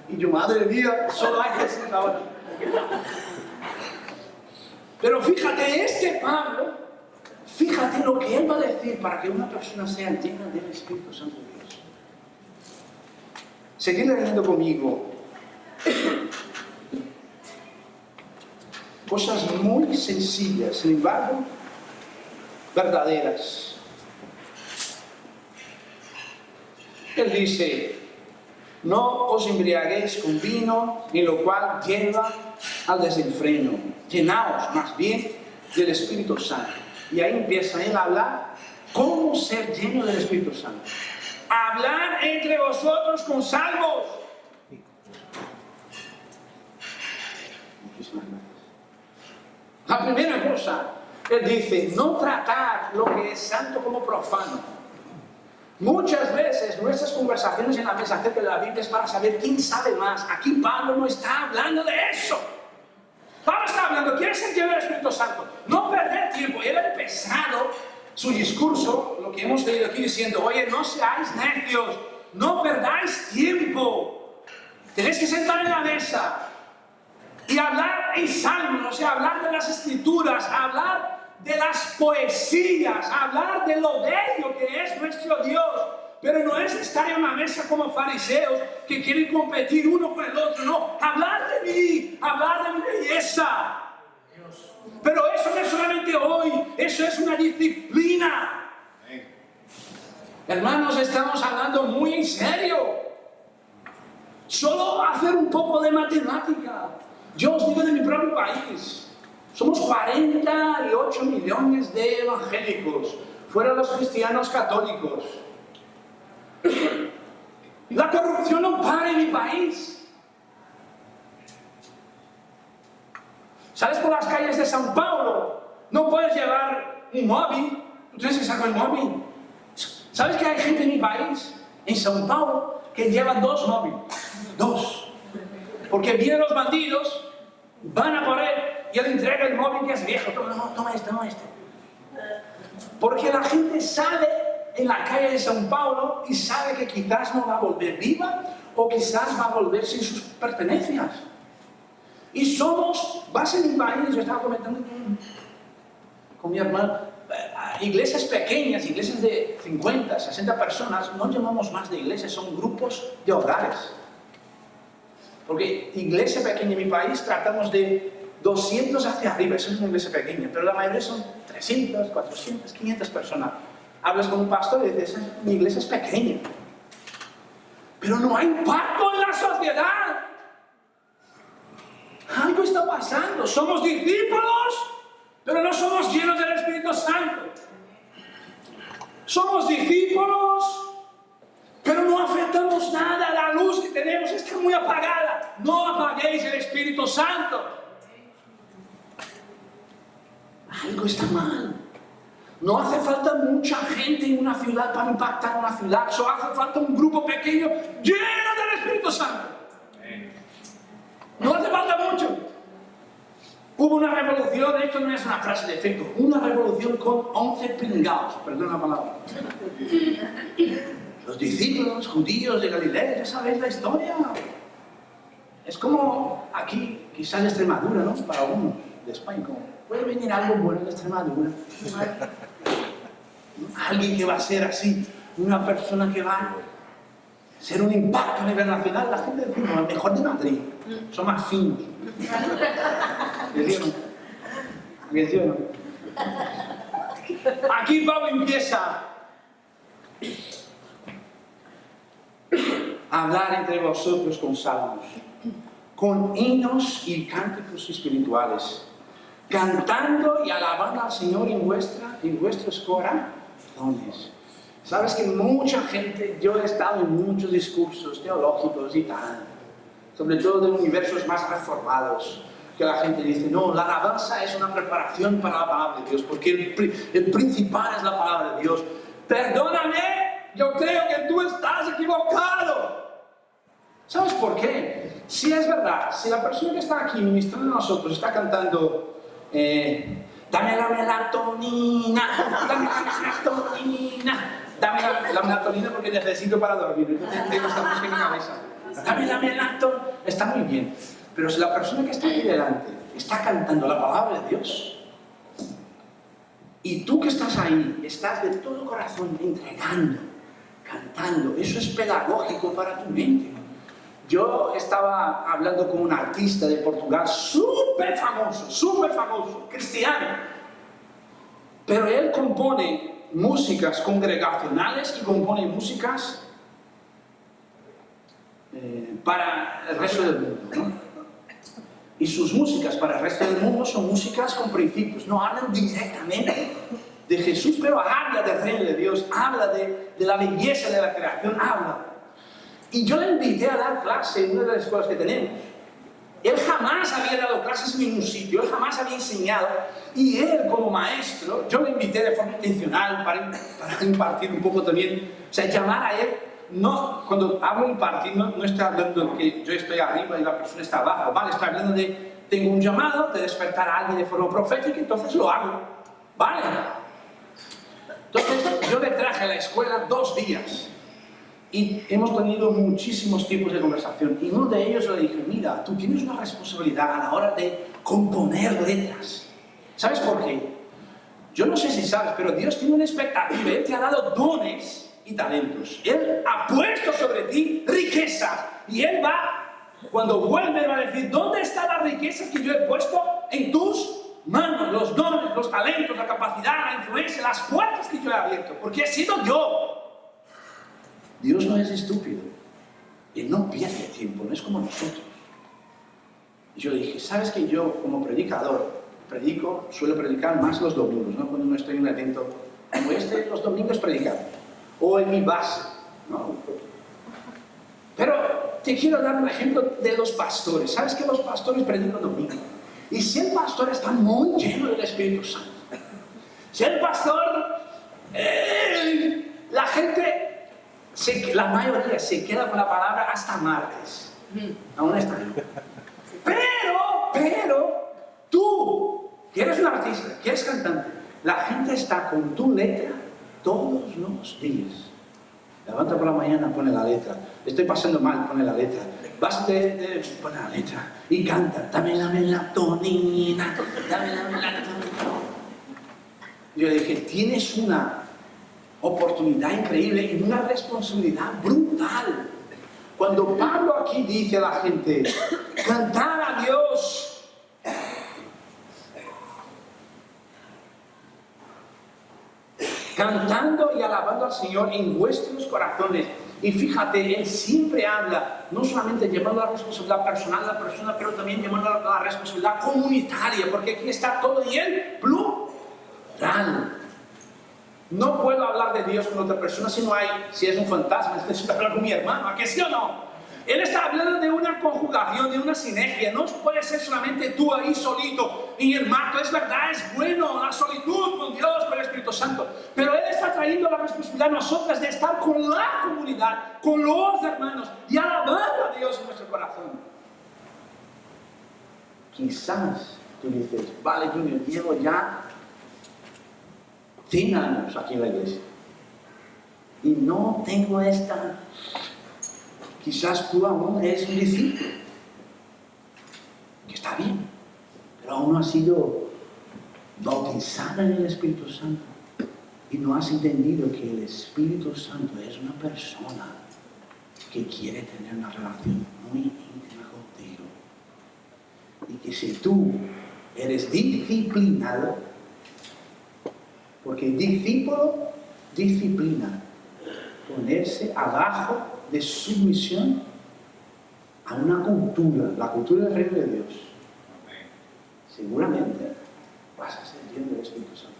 Y yo, madre mía, solo hay Jesús ahora. Pero fíjate, este Pablo, fíjate lo que él va a decir para que una persona sea llena del Espíritu Santo de Dios. Seguid leyendo conmigo. Cosas muy sencillas, sin embargo, verdaderas. Él dice, no os embriaguéis con vino, ni lo cual lleva al desenfreno. Llenaos más bien del Espíritu Santo. Y ahí empieza él a hablar cómo ser lleno del Espíritu Santo. Hablar entre vosotros con salmos. Muchísimas gracias. La primera cosa, él dice, no tratar lo que es santo como profano. Muchas veces nuestras conversaciones en la mesa acerca de la Biblia es para saber quién sabe más. Aquí Pablo no está hablando de eso. Pablo está hablando, ¿quiere ser lleno del Espíritu Santo? No perder tiempo. Él ha empezado su discurso, lo que hemos leído aquí, diciendo, oye, no seáis necios, no perdáis tiempo. Tenéis que sentar en la mesa y hablar en salmos, o sea, hablar de las escrituras, hablar de las poesías, hablar de lo bello que es nuestro Dios. Pero no es estar en una mesa como fariseos que quieren competir uno con el otro, no. Hablar de mí, hablar de mi belleza. Pero eso no es solamente hoy, eso es una disciplina. Hermanos, estamos hablando muy en serio. Solo hacer un poco de matemática. Yo os digo de mi propio país. Somos 48 millones de evangélicos, fuera los cristianos católicos. La corrupción no para en mi país. Sales por las calles de São Paulo, no puedes llevar un móvil, tú tienes que sacar el móvil. ¿Sabes que hay gente en mi país, en São Paulo, que lleva 2 móviles? 2. Porque vienen los bandidos, van a por él y él entrega el móvil que es viejo. Toma este. Porque la gente sale en la calle de São Paulo y sabe que quizás no va a volver viva o quizás va a volver sin sus pertenencias. Y vas en mi país, yo estaba comentando con mi hermano, iglesias pequeñas, iglesias de 50, 60 personas, no llamamos más de iglesias, son grupos de hogares. Porque iglesia pequeña en mi país tratamos de 200 hacia arriba, eso es una iglesia pequeña, pero la mayoría son 300, 400, 500 personas. Hablas con un pastor y dices, mi iglesia es pequeña. Pero no hay impacto en la sociedad. Algo está pasando. Somos discípulos, pero no somos llenos del Espíritu Santo. Somos discípulos, pero no afectamos nada. La luz que tenemos está muy apagada. No apaguéis el Espíritu Santo. Algo está mal. No hace falta mucha gente en una ciudad para impactar una ciudad. Solo hace falta un grupo pequeño lleno del Espíritu Santo. No hace falta mucho. Hubo una revolución, esto no es una frase de efecto, una revolución con 11 pringados, perdón la palabra. Los discípulos judíos de Galilea, ya sabéis la historia. Es como aquí, quizás en Extremadura, ¿no? Para unos de España, como, puede venir algo bueno de Extremadura. Alguien que va a ser así, una persona que va a ser un impacto a nivel nacional. La gente dice, no, el mejor de Madrid, son más finos. ¿Menciono? Aquí Pablo empieza a hablar entre vosotros con salmos, con himnos y cánticos espirituales, cantando y alabando al Señor en vuestros corazones. Sabes que mucha gente, yo he estado en muchos discursos teológicos y tal, sobre todo de universos más reformados, que la gente dice, no, la alabanza es una preparación para la palabra de Dios, porque el principal es la palabra de Dios. Perdóname, yo creo que tú estás equivocado. ¿Sabes por qué? Si es verdad, si la persona que está aquí ministrando a nosotros está cantando Dame la melatonina, dame la melatonina. Dame la melatonina porque necesito para dormir. Entonces tengo esta música en mi cabeza. Dame la melatonina. Está muy bien. Pero si la persona que está aquí delante está cantando la palabra de Dios, y tú que estás ahí, estás de todo corazón entregando, cantando, eso es pedagógico para tu mente. Yo estaba hablando con un artista de Portugal súper famoso, cristiano. Pero él compone músicas congregacionales y compone músicas para el resto del mundo, ¿no? Y sus músicas para el resto del mundo son músicas con principios, no hablan directamente de Jesús, pero habla del reino de Dios, habla de la belleza de la creación, habla. Y yo le invité a dar clase en una de las escuelas que tenemos. Él jamás había dado clases en ningún sitio, él jamás había enseñado, y él como maestro, yo le invité de forma intencional para impartir un poco también, o sea, llamar a él. No, cuando hablo de impartir, no estoy hablando de que yo estoy arriba y la persona está abajo, ¿vale? Estoy hablando de, tengo un llamado de despertar a alguien de forma profética, entonces lo hago, ¿vale? Entonces yo le traje a la escuela 2 días y hemos tenido muchísimos tipos de conversación, y uno de ellos le dije, mira, tú tienes una responsabilidad a la hora de componer letras. ¿Sabes por qué? Yo no sé si sabes, pero Dios tiene una expectativa, Él te ha dado dones y talentos. Él ha puesto sobre ti riqueza, y Él va, cuando vuelve, va a decir, ¿dónde están las riquezas que yo he puesto en tus manos? Los dones, los talentos, la capacidad, la influencia, las puertas que yo he abierto, porque he sido yo. Dios no es estúpido, Él no pierde tiempo, no es como nosotros. Y yo le dije, ¿sabes que yo como predicador suelo predicar más los domingos, ¿no? Cuando no estoy en un evento como este, los domingos predicamos, o en mi base, ¿no? Pero te quiero dar un ejemplo de los pastores. ¿Sabes que los pastores predican domingo? Y si el pastor está muy lleno del Espíritu Santo, si el pastor, la gente, la mayoría se queda con la palabra hasta martes. Aún está ahí. Pero, tú, que eres un artista, que eres cantante, la gente está con tu letra todos los días. Levanta por la mañana, pone la letra. Estoy pasando mal, pone la letra. Vas pone la letra y canta. Dame la melatonina, dame la melatonina. Yo le dije, tienes una oportunidad increíble y una responsabilidad brutal. Cuando Pablo aquí dice a la gente, cantar a Dios, cantando y alabando al Señor en vuestros corazones. Y fíjate, Él siempre habla, no solamente llevando la responsabilidad personal de la persona, pero también llevando la responsabilidad comunitaria, porque aquí está todo y Él plural. No puedo hablar de Dios con otra persona si es un fantasma, necesito hablar con mi hermano, ¿a qué sí o no? Él está hablando de una conjugación, de una sinergia. No puede ser solamente tú ahí solito en el marco. Es verdad, es bueno la solitud con Dios, con el Espíritu Santo. Pero Él está trayendo la responsabilidad a nosotras de estar con la comunidad, con los hermanos y alabando a Dios en nuestro corazón. Quizás tú dices, vale, Junior, llevo ya 100 años aquí en la iglesia y no tengo esta. Quizás tú aún eres un discípulo, que está bien, pero aún no has sido bautizado en el Espíritu Santo y no has entendido que el Espíritu Santo es una persona que quiere tener una relación muy íntima contigo, y que si tú eres disciplinado, porque discípulo disciplina, ponerse abajo de sumisión a una cultura, la cultura del reino de Dios, seguramente vas a ser lleno del Espíritu Santo.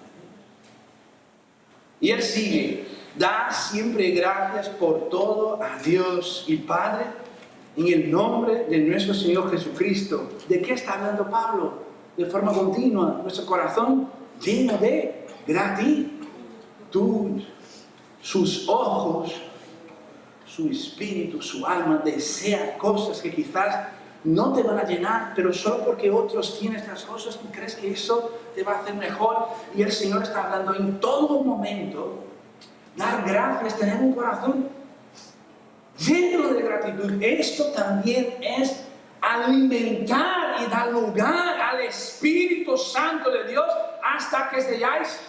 Y Él sigue, da siempre gracias por todo a Dios y Padre en el nombre de nuestro Señor Jesucristo. ¿De qué está hablando Pablo? De forma continua, nuestro corazón lleno de gratitud. Sus ojos, su espíritu, su alma desea cosas que quizás no te van a llenar, pero solo porque otros tienen estas cosas, ¿tú crees que eso te va a hacer mejor? Y el Señor está hablando en todo momento, dar gracias, tener un corazón lleno de gratitud. Esto también es alimentar y dar lugar al Espíritu Santo de Dios hasta que seáis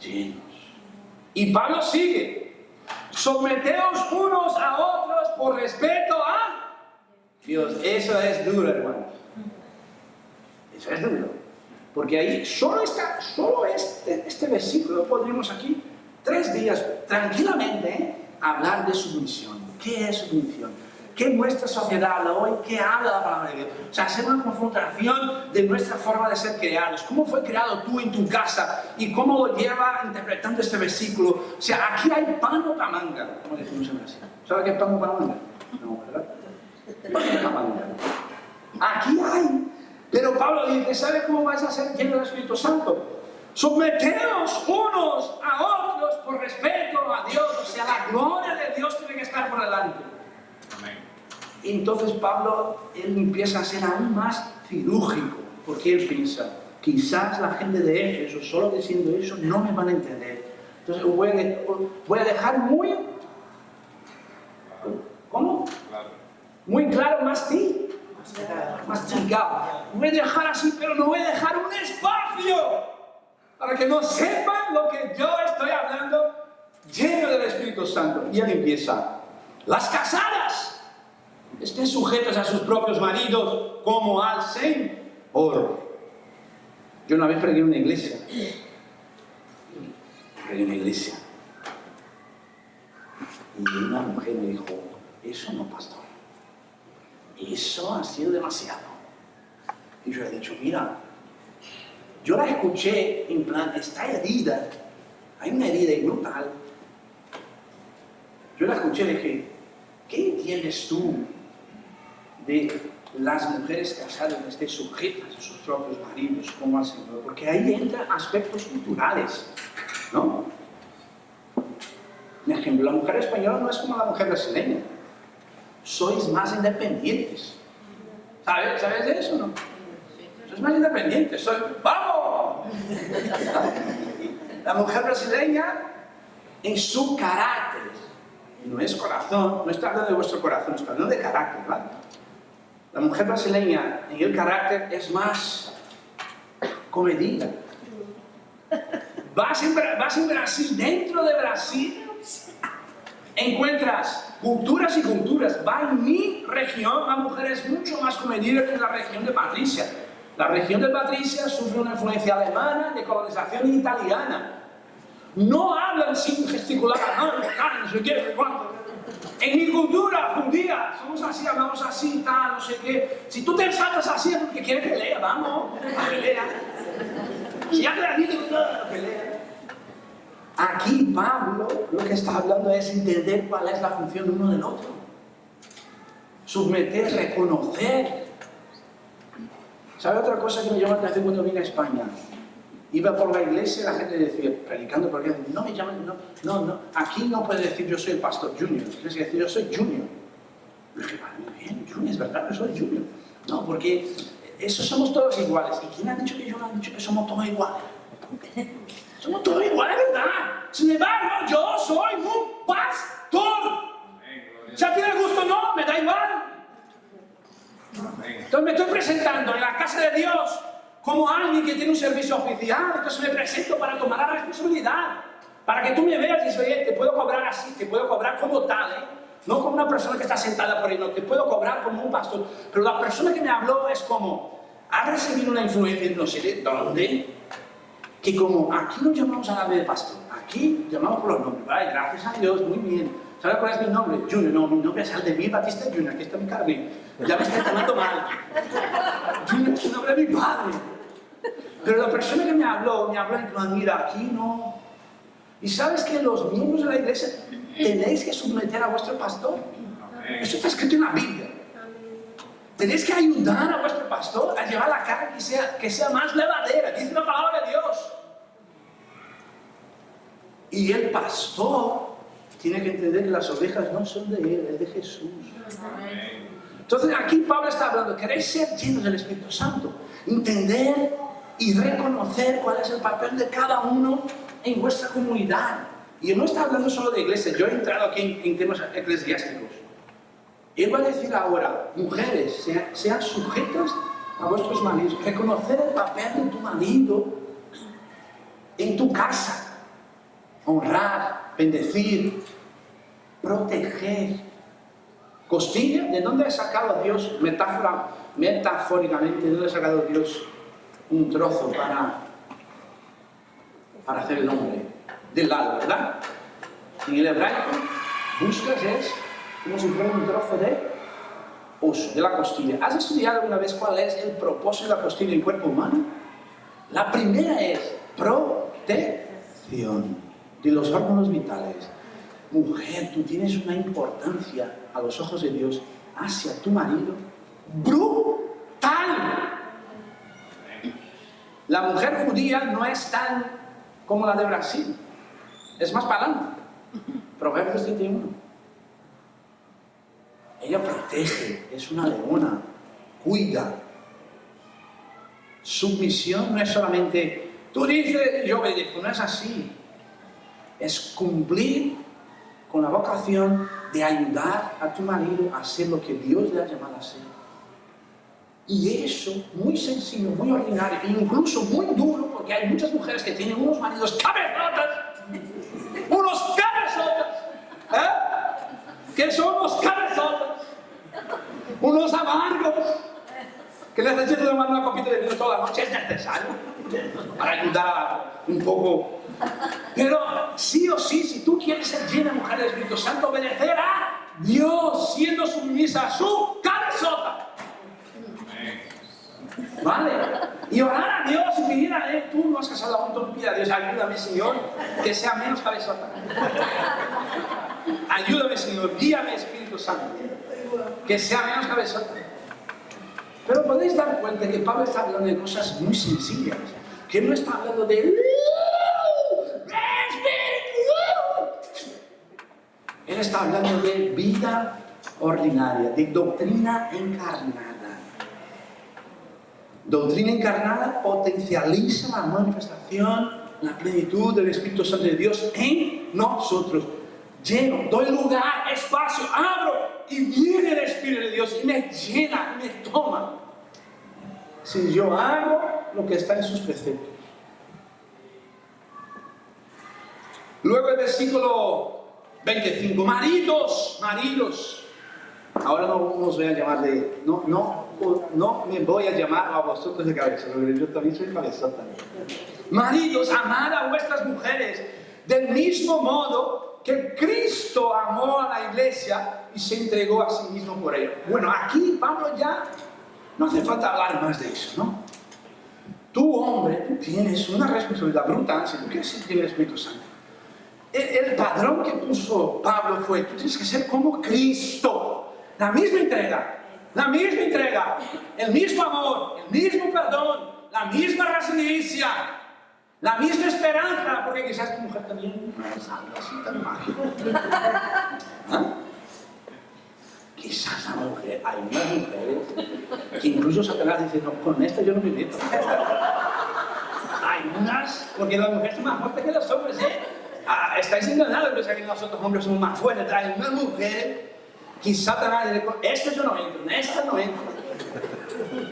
llenos. Y Pablo sigue: someteos unos a otros por respeto a Dios. Eso es duro, hermanos. Eso es duro. Porque ahí solo este versículo podremos aquí 3 días tranquilamente hablar de submisión. ¿Qué es submisión? ¿Qué nuestra sociedad habla hoy? ¿Qué habla la palabra de Dios? O sea, hacer una confrontación de nuestra forma de ser creados. ¿Cómo fue creado tú en tu casa? ¿Y cómo lo lleva interpretando este versículo? O sea, aquí hay pan o pamanga, como decimos en Brasil. ¿Sabes qué es pan o pamanga? No, ¿verdad? Pan o pamanga. Aquí hay. Pero Pablo dice, ¿sabes cómo vais a ser llenos del Espíritu Santo? Someteos unos a otros por respeto a Dios. O sea, la gloria de Dios tiene que estar por delante. Y entonces Pablo, él empieza a ser aún más cirúrgico, porque él piensa, quizás la gente de Éfeso, solo diciendo eso, no me van a entender. Entonces voy a dejar muy... ¿Cómo? Muy claro, masticado. Voy a dejar así, pero no voy a dejar un espacio para que no sepan lo que yo estoy hablando, lleno del Espíritu Santo. Y él empieza, las casadas estén sujetos a sus propios maridos como al Señor. Yo una vez predigué en una iglesia. Y una mujer me dijo, eso no, pastor. Eso ha sido demasiado. Y yo le he dicho, mira, yo la escuché en plan, está herida. Hay una herida brutal. Yo la escuché y dije, ¿qué entiendes tú de las mujeres casadas que estén sujetas a sus propios maridos como al Señor? Porque ahí entran aspectos culturales, ¿no? Por ejemplo, la mujer española no es como la mujer brasileña. Sois más independientes. ¿Sabes de eso, no? Sois más independientes. ¡Vamos! La mujer brasileña, en su carácter, no es corazón, no está hablando de vuestro corazón, está hablando de carácter, ¿vale? La mujer brasileña en el carácter es más comedida. Vas en Brasil, dentro de Brasil, encuentras culturas y culturas. Va en mi región, la mujer es mucho más comedida que en la región de Patricia. La región de Patricia sufre una influencia alemana, de colonización italiana. No hablan sin gesticular, no sé qué, cuánto. En mi cultura judía, somos así, hablamos así, tal, no sé qué. Si tú te saltas así es porque quieres pelea, vamos, a pelea. Si ya te has dicho, pelea. Aquí Pablo lo que está hablando es entender cuál es la función uno del otro. Submeter, reconocer. ¿Sabe otra cosa que me llamó la atención cuando vine a España? Iba por la iglesia y la gente decía, predicando, porque no me llaman, no, aquí no puede decir yo soy el pastor Junior, tienes que decir yo soy Junior. Y dije, vale, muy bien, Junior, es verdad, yo soy Junior. No, porque eso somos todos iguales. ¿Y quién ha dicho que yo no han dicho que somos todos iguales? Somos todos iguales, ¿verdad? Sin embargo, yo soy un pastor. Si a ti le gusta o no, me da igual. Entonces me estoy presentando en la casa de Dios como alguien que tiene un servicio oficial. Entonces me presento para tomar la responsabilidad. Para que tú me veas y dices, oye, te puedo cobrar así, te puedo cobrar como tal, no como una persona que está sentada por ahí, no, te puedo cobrar como un pastor. Pero la persona que me habló es como, ha recibido una influencia de no sé de dónde, que como aquí no llamamos a nadie de pastor, aquí llamamos por los nombres, ¿vale? Gracias a Dios, muy bien. ¿Sabes cuál es mi nombre? Junior, no, mi nombre es Aldemir Batista Junior, aquí está mi carne. Ya me está llamando mal. Junior es el nombre de mi padre. Pero la persona que me habló en plan, mira, aquí no. Y sabes que los miembros de la iglesia tenéis que someter a vuestro pastor. Eso está escrito en la Biblia. Tenéis que ayudar a vuestro pastor a llevar la carga que sea más llevadera. Dice la palabra de Dios. Y el pastor tiene que entender que las ovejas no son de él, es de Jesús. Entonces aquí Pablo está hablando, queréis ser llenos del Espíritu Santo, entender y reconocer cuál es el papel de cada uno en vuestra comunidad. Y él no está hablando solo de iglesia, yo he entrado aquí en temas eclesiásticos. Él va a decir ahora, mujeres, sean sujetas a vuestros maridos, reconocer el papel de tu marido en tu casa, honrar, bendecir, proteger. Costilla, ¿de dónde ha sacado Dios, metafóricamente, de dónde ha sacado Dios un trozo para hacer el hombre? Del lado, ¿verdad? En el hebraico, buscas es como si fuera un trozo de oso, de la costilla. ¿Has estudiado alguna vez cuál es el propósito de la costilla en el cuerpo humano? La primera es protección de los órganos vitales. Mujer, tú tienes una importancia a los ojos de Dios hacia tu marido brutal. La mujer judía no es tan como la de Brasil, es más para adelante. Proverbios 31. Ella protege, es una leona, cuida. Sumisión no es solamente tú dices yo obedezco, no es así. Es cumplir con la vocación de ayudar a tu marido a hacer lo que Dios le ha llamado a hacer. Y eso, muy sencillo, muy ordinario, e incluso muy duro, porque hay muchas mujeres que tienen unos maridos cabezotas, que son unos cabezotas, unos amargos, que necesitan tomar una copita de vino toda la noche, es necesario, para ayudar un poco. Pero sí o sí, si tú quieres ser llena de mujer del Espíritu Santo, obedecer a Dios, siendo sumisa a su cabezota. ¿Vale? Y orar a Dios y pedir a Él, tú no has casado aún, tú pide a Dios, ayúdame Señor, que sea menos cabezota. Ayúdame Señor, guíame Espíritu Santo, que sea menos cabezota. Pero podéis dar cuenta que Pablo está hablando de cosas muy sencillas, que no está hablando de él está hablando de vida ordinaria, de doctrina encarnada. Doctrina encarnada potencializa la manifestación, la plenitud del Espíritu Santo de Dios en nosotros. Lleno, doy lugar, espacio, abro y viene el Espíritu de Dios y me llena, me toma. Si yo hago lo que está en sus preceptos. Luego el versículo 25, maridos, ahora no os voy a llamar de, no me voy a llamar a vosotros de cabeza, porque yo también soy cabezota. Maridos, amad a vuestras mujeres del mismo modo que Cristo amó a la iglesia y se entregó a sí mismo por ella. Bueno, aquí Pablo ya no hace falta hablar más de eso, ¿no? Tú, hombre, tú tienes una responsabilidad brutal si tú quieres ser el Espíritu Santo. El padrón que puso Pablo fue, tú tienes que ser como Cristo. La misma entrega, el mismo amor, el mismo perdón, la misma resiliencia, la misma esperanza, porque quizás tu mujer también no es algo así tan mágico. ¿Ah? Quizás la mujer, hay unas mujeres que incluso Satanás dice, no, con esta yo no me meto. Hay unas, porque las mujeres son más fuertes que los hombres, ¿eh? Estáis engañados, pensar que nosotros hombres somos más fuertes. Hay unas mujeres que Satanás dice, esta yo no entro, esta no entro.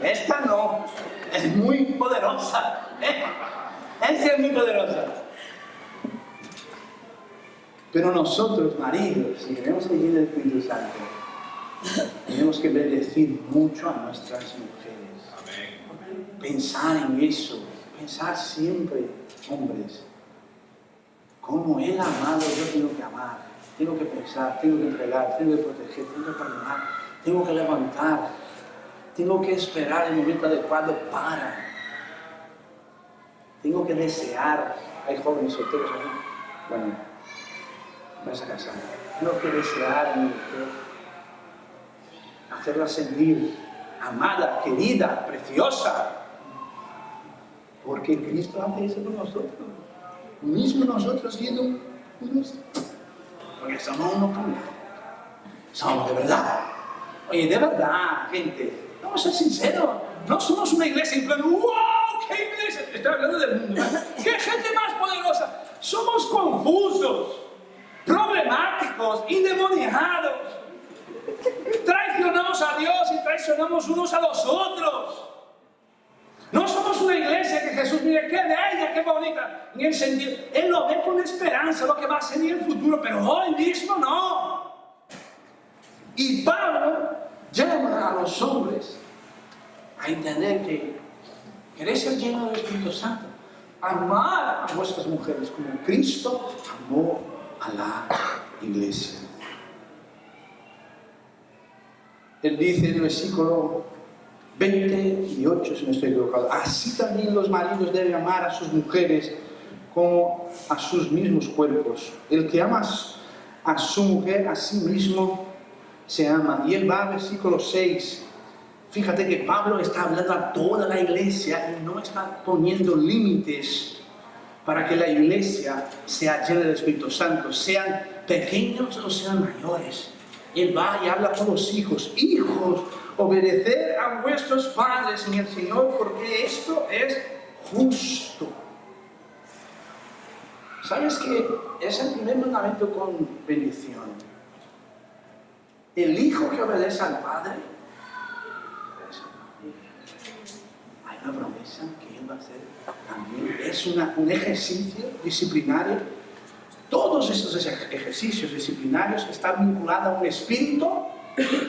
Esta no, es muy poderosa. Esta es muy poderosa. Pero nosotros, maridos, si queremos seguir el Espíritu Santo, tenemos que bendecir mucho a nuestras mujeres. Pensar en eso, pensar siempre, hombres, como Él ha amado, yo tengo que amar, tengo que pensar, tengo que entregar, tengo que proteger, tengo que perdonar, tengo que levantar, tengo que esperar el momento adecuado para, tengo que desear. Hay jóvenes solteros aquí, bueno, vas a casar, tengo que desear a mi mujer, hacerla sentir amada, querida, preciosa, porque Cristo hace eso con nosotros. Mismo nosotros siendo unos, porque somos unos puros, somos de verdad. Oye, de verdad, gente, vamos a ser sinceros. No somos una iglesia en plan, ¡wow! ¡Qué iglesia! Estoy hablando del mundo. ¡Qué gente más poderosa! Somos confusos, problemáticos, endemoniados. Traicionamos a Dios y traicionamos unos a los otros. No somos una iglesia que Jesús mire, qué bella, qué bonita. En el sentido, Él lo ve con esperanza, lo que va a ser en el futuro, pero hoy mismo no. Y Pablo llama a los hombres a entender que queréis ser llenos del Espíritu Santo. Amar a vuestras mujeres como Cristo amó a la iglesia. Él dice en el versículo 28, si no estoy equivocado, así también los maridos deben amar a sus mujeres como a sus mismos cuerpos. El que ama a su mujer a sí mismo se ama. Y él va al versículo 6. Fíjate que Pablo está hablando a toda la iglesia y no está poniendo límites para que la iglesia sea llena del Espíritu Santo, sean pequeños o sean mayores. Él va y habla con los hijos. Hijos, obedecer a vuestros padres en el Señor, porque esto es justo. ¿Sabes que es el primer mandamiento con bendición? El hijo que obedece al padre, hay una promesa que él va a hacer también. Es un ejercicio disciplinario. Todos estos ejercicios disciplinarios están vinculados a un espíritu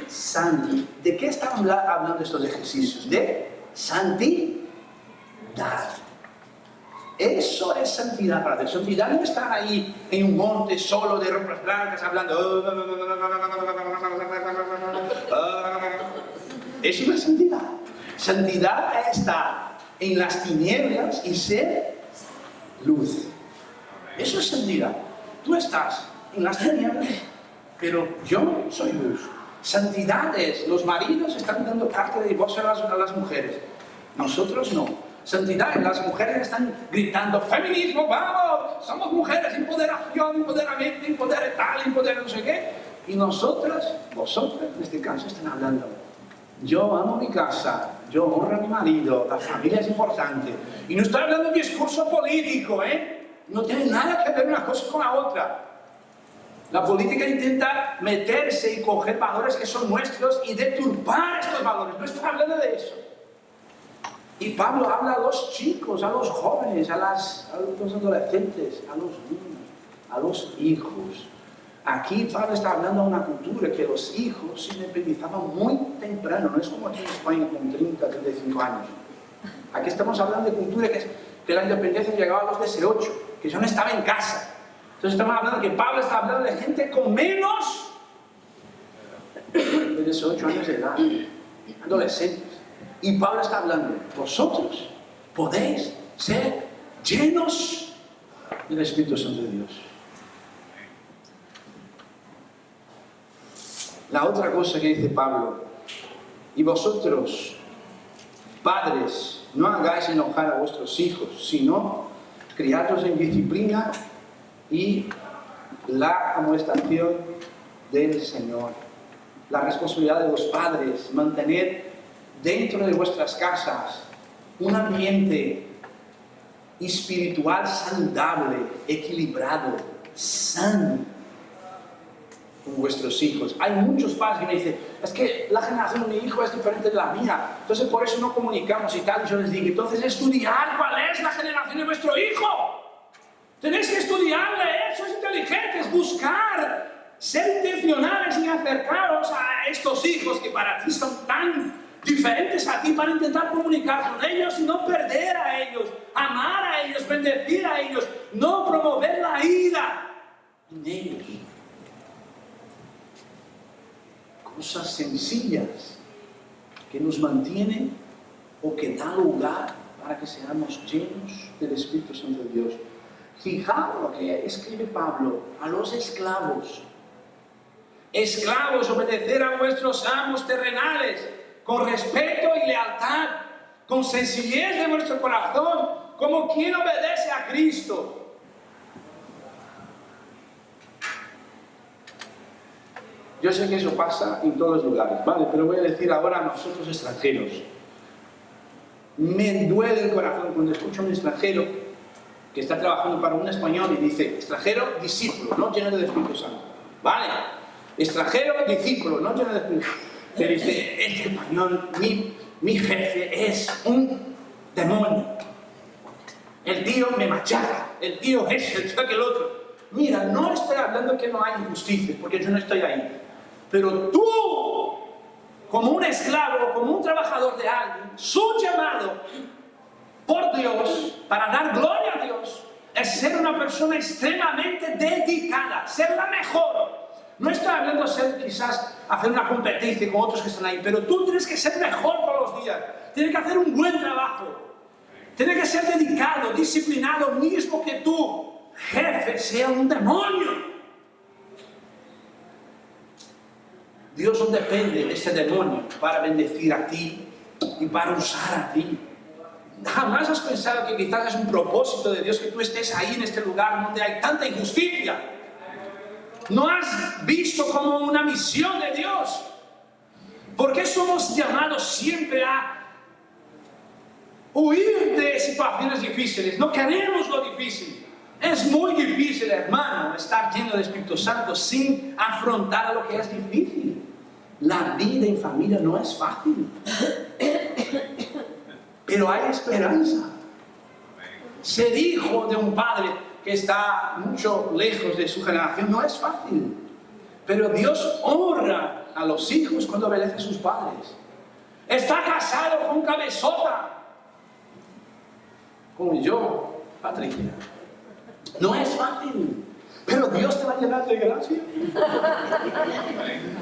santo. ¿De qué están hablando estos ejercicios? De santidad. Eso es santidad para Dios. Santidad no estar ahí en un monte solo de ropas blancas hablando. Eso no es santidad. Santidad es estar en las tinieblas y ser luz. Eso es santidad. Tú estás en las tinieblas, pero yo soy luz. Santidad es, los maridos están dando carta de divorcio a las mujeres. Nosotros no. Santidad es, las mujeres están gritando, feminismo, vamos, somos mujeres, empoderación, empoderamiento, empoder tal, empoder no sé qué. Y nosotras, vosotras en este caso, están hablando, yo amo mi casa, yo honro a mi marido, la familia es importante. Y no estoy hablando de discurso político, no tiene nada que ver una cosa con la otra. La política intenta meterse y coger valores que son nuestros y deturpar estos valores. No estoy hablando de eso. Y Pablo habla a los chicos, a los jóvenes, a los adolescentes, a los niños, a los hijos. Aquí Pablo está hablando a una cultura que los hijos se independizaban muy temprano. No es como aquí en España con 30, 35 años. Aquí estamos hablando de cultura que la independencia llegaba a los 18, que yo no estaba en casa. Entonces estamos hablando que Pablo está hablando de gente con menos de 18 años de edad, adolescentes. Y Pablo está hablando, vosotros podéis ser llenos del Espíritu Santo de Dios. La otra cosa que dice Pablo, y vosotros, padres, no hagáis enojar a vuestros hijos, sino criadlos en disciplina y la amonestación del Señor. La responsabilidad de los padres, mantener dentro de vuestras casas un ambiente espiritual saludable, equilibrado, sano con vuestros hijos. Hay muchos padres que me dicen, es que la generación de mi hijo es diferente de la mía, entonces por eso no comunicamos y tal. Y yo les digo, entonces estudiar cuál es la generación de vuestro hijo. Tenéis que estudiar, leer, sois inteligentes, buscar, ser intencionales y acercaros a estos hijos que para ti son tan diferentes a ti, para intentar comunicar con ellos y no perder a ellos, amar a ellos, bendecir a ellos, no promover la ira en ellos. Cosas sencillas que nos mantienen o que dan lugar para que seamos llenos del Espíritu Santo de Dios. Fijaos lo que escribe Pablo a los esclavos. Esclavos, obedecer a vuestros amos terrenales con respeto y lealtad, con sencillez de vuestro corazón, como quien obedece a Cristo. Yo sé que eso pasa en todos los lugares, ¿vale? Pero voy a decir ahora a nosotros extranjeros. Me duele el corazón cuando escucho a un extranjero que está trabajando para un español y dice, extranjero, discípulo, no lleno del Espíritu Santo. ¿Vale? Extranjero, discípulo, no lleno del Espíritu Santo. Pero dice, este español, mi jefe es un demonio. El tío me machaca, el tío es, el tío aquel otro. Mira, no estoy hablando que no hay injusticia, porque yo no estoy ahí. Pero tú, como un esclavo, como un trabajador de alguien, su llamado por Dios, para dar gloria a Dios, es ser una persona extremadamente dedicada, ser la mejor. No estoy hablando de ser quizás hacer una competencia con otros que están ahí, pero tú tienes que ser mejor todos los días, tienes que hacer un buen trabajo, tienes que ser dedicado, disciplinado, mismo que tu jefe sea un demonio. Dios no depende de ese demonio para bendecir a ti y para usar a ti. Jamás has pensado que quizás es un propósito de Dios que tú estés ahí en este lugar donde hay tanta injusticia. No has visto como una misión de Dios. ¿Por qué somos llamados siempre a huir de situaciones difíciles? No queremos lo difícil. Es muy difícil, hermano, estar lleno del Espíritu Santo sin afrontar lo que es difícil. La vida en familia no es fácil. Pero hay esperanza. Ser hijo de un padre que está mucho lejos de su generación no es fácil. Pero Dios honra a los hijos cuando obedecen a sus padres. Está casado con cabezota, como yo, Patricia. No es fácil. Pero Dios te va a llenar de gracia,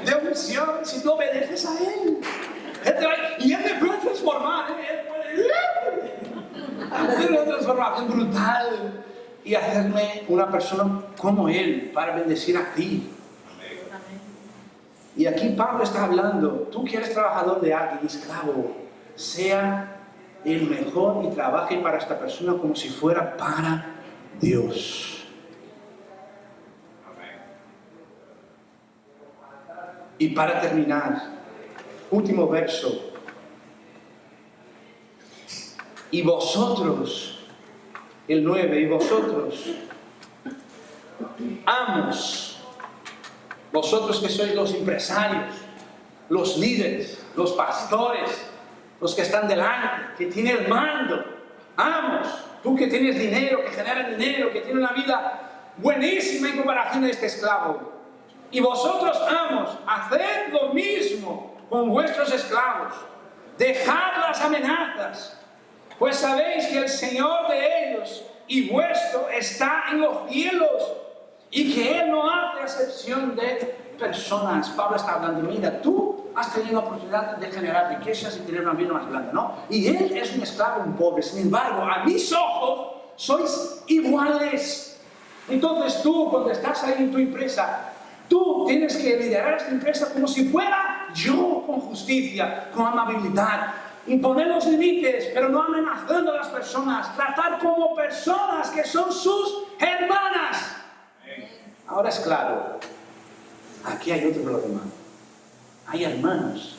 de unción, si tú obedeces a Él. Y Él me puede transformar, Él puede hacer una transformación brutal y hacerme una persona como Él para bendecir a ti. Y aquí Pablo está hablando, tú que eres trabajador de alguien, esclavo, sea el mejor y trabaje para esta persona como si fuera para Dios. Y para terminar, último verso. Y vosotros, el 9, y vosotros, amos, vosotros que sois los empresarios, los líderes, los pastores, los que están delante, que tienen el mando, amos, tú que tienes dinero, que genera dinero, que tiene una vida buenísima en comparación a este esclavo. Y vosotros, amos, haced lo mismo con vuestros esclavos. Dejad las amenazas, pues sabéis que el Señor de ellos y vuestro está en los cielos y que Él no hace acepción de personas. Pablo está hablando, mira, tú has tenido la oportunidad de generar riquezas y tener una vida más grande, ¿no? Y él es un esclavo, un pobre. Sin embargo, a mis ojos sois iguales. Entonces tú, cuando estás ahí en tu empresa, tú tienes que liderar esta empresa como si fuera yo, con justicia, con amabilidad, imponer los límites, pero no amenazando a las personas, tratar como personas que son sus hermanas. Ahora es claro, aquí hay otro problema. Hay hermanos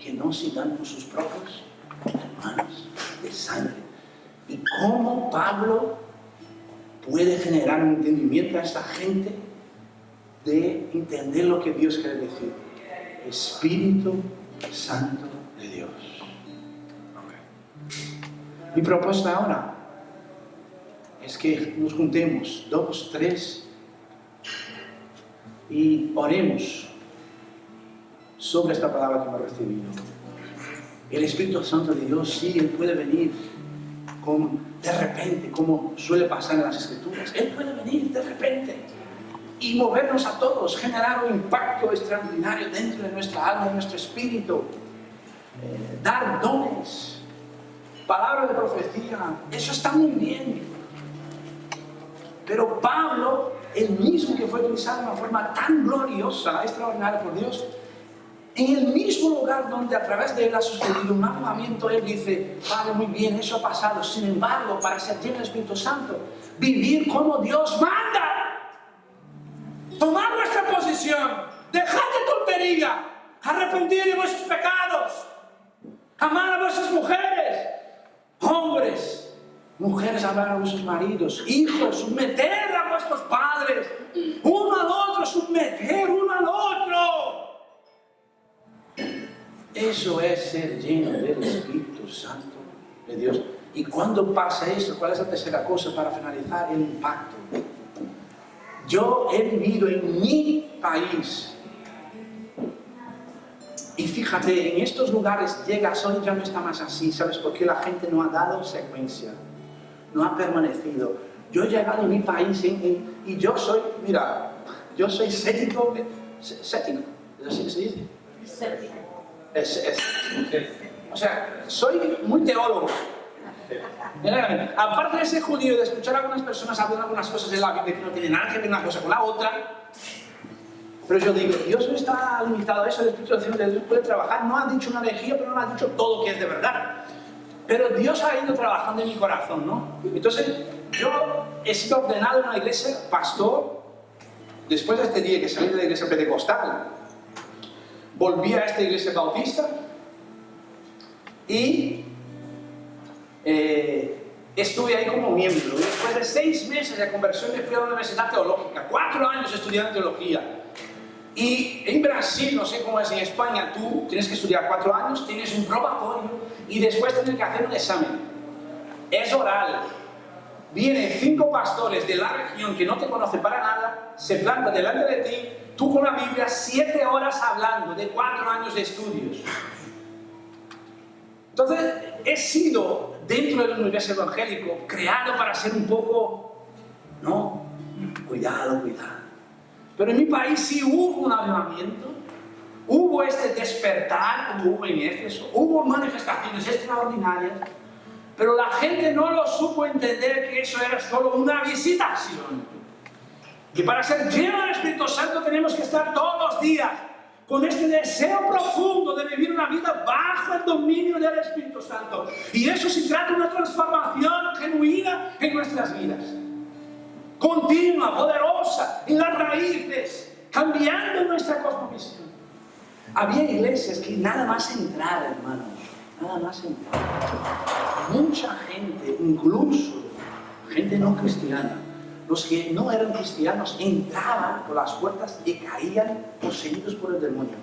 que no se dan por sus propios hermanos de sangre. ¿Y cómo Pablo puede generar un entendimiento a esta gente de entender lo que Dios quiere decir? Espíritu Santo de Dios. Mi propuesta ahora es que nos juntemos 2, 3 y oremos sobre esta palabra que hemos recibido. El Espíritu Santo de Dios, sí, Él puede venir de repente, como suele pasar en las Escrituras. Él puede venir de repente y movernos a todos, generar un impacto extraordinario dentro de nuestra alma, de nuestro espíritu, dar dones, palabras de profecía. Eso está muy bien. Pero Pablo, el mismo que fue utilizado de una forma tan gloriosa, extraordinaria por Dios, en el mismo lugar donde a través de él ha sucedido un avivamiento, él dice, vale, muy bien, eso ha pasado. Sin embargo, para ser lleno del Espíritu Santo, vivir como Dios manda, tomar nuestra posición, dejad de tontería, arrepentir de vuestros pecados, amar a vuestras mujeres, hombres, mujeres, amar a vuestros maridos, hijos, someter a vuestros padres, uno al otro, someter uno al otro. Eso es ser lleno del Espíritu Santo de Dios. ¿Y cuándo pasa eso? ¿Cuál es la tercera cosa para finalizar? El impacto. Yo he vivido en mi país. Y fíjate, en estos lugares llegas hoy ya no está más así. ¿Sabes por qué? La gente no ha dado secuencia. No ha permanecido. Yo he llegado en mi país y yo soy, mira, yo soy cético. ¿Cético? ¿Así se dice? Cético. O sea, soy muy teólogo. Aparte de ser judío y de escuchar a algunas personas hablando algunas cosas de la Biblia que no tienen nada que ver una cosa con la otra, pero yo digo, Dios no está limitado a eso, el Espíritu Santo de Dios puede trabajar, no ha dicho una herejía, pero no ha dicho todo que es de verdad. Pero Dios ha ido trabajando en mi corazón, ¿no? Entonces, yo he sido ordenado en una iglesia, pastor, después de este día que salí de la iglesia pentecostal, volví a esta iglesia bautista y estuve ahí como miembro. Después de 6 meses de conversión me fui a la universidad teológica, 4 años estudiando teología. Y en Brasil, no sé cómo es en España, tú tienes que estudiar 4 años, tienes un probatorio y después tienes que hacer un examen. Es oral. Vienen 5 pastores de la región que no te conocen para nada, se plantan delante de ti, tú con la Biblia, 7 horas hablando de 4 años de estudios. Entonces, he sido, dentro del universo evangélico, creado para ser un poco, ¿no? Cuidado. Pero en mi país sí hubo un avivamiento, hubo este despertar como hubo en Éfeso, hubo manifestaciones extraordinarias, pero la gente no lo supo entender que eso era solo una visitación. Y para ser lleno del Espíritu Santo tenemos que estar todos los días con este deseo profundo de vivir una vida bajo el dominio del Espíritu Santo. Y eso se trata de una transformación genuina en nuestras vidas. Continua, poderosa, en las raíces, cambiando nuestra cosmovisión. Había iglesias que nada más entrar, hermanos, nada más entrar. Mucha gente, incluso gente no cristiana, los que no eran cristianos entraban por las puertas y caían poseídos por el demonio.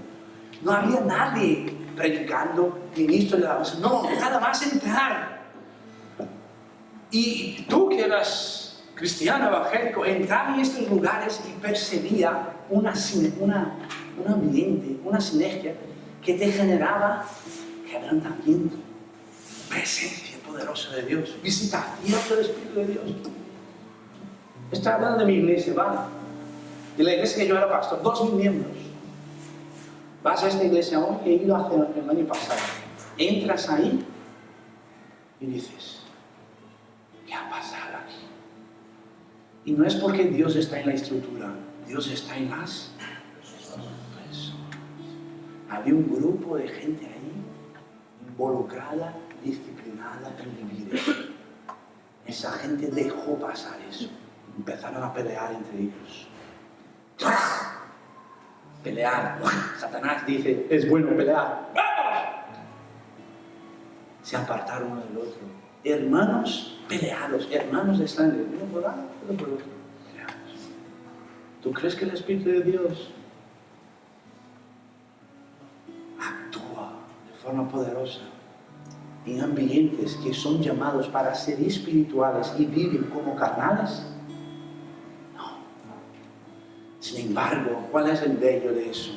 No había nadie predicando, ministro de la alabanza, no, nada más entrar. Y tú que eras cristiano evangélico, entraba en estos lugares y percibía un ambiente, una sinergia que te generaba quebrantamiento, presencia poderosa de Dios, visitación del Espíritu de Dios. Estoy hablando de mi iglesia, ¿vale? De la iglesia que yo era pastor, 2.000 miembros. Vas a esta iglesia hoy, he ido hace el año pasado. Entras ahí y dices, ¿qué ha pasado aquí? Y no es porque Dios está en la estructura, Dios está en las personas. Había un grupo de gente ahí, involucrada, disciplinada en vivir eso. Esa gente dejó pasar eso. Empezaron a pelear entre ellos. Pelear. Satanás dice, es bueno pelear. Se apartaron uno del otro. Hermanos peleados, hermanos de sangre, uno por lado, uno por otro. Peleados. ¿Tú crees que el Espíritu de Dios actúa de forma poderosa en ambientes que son llamados para ser espirituales y viven como carnales? No. Sin embargo, ¿cuál es el bello de eso?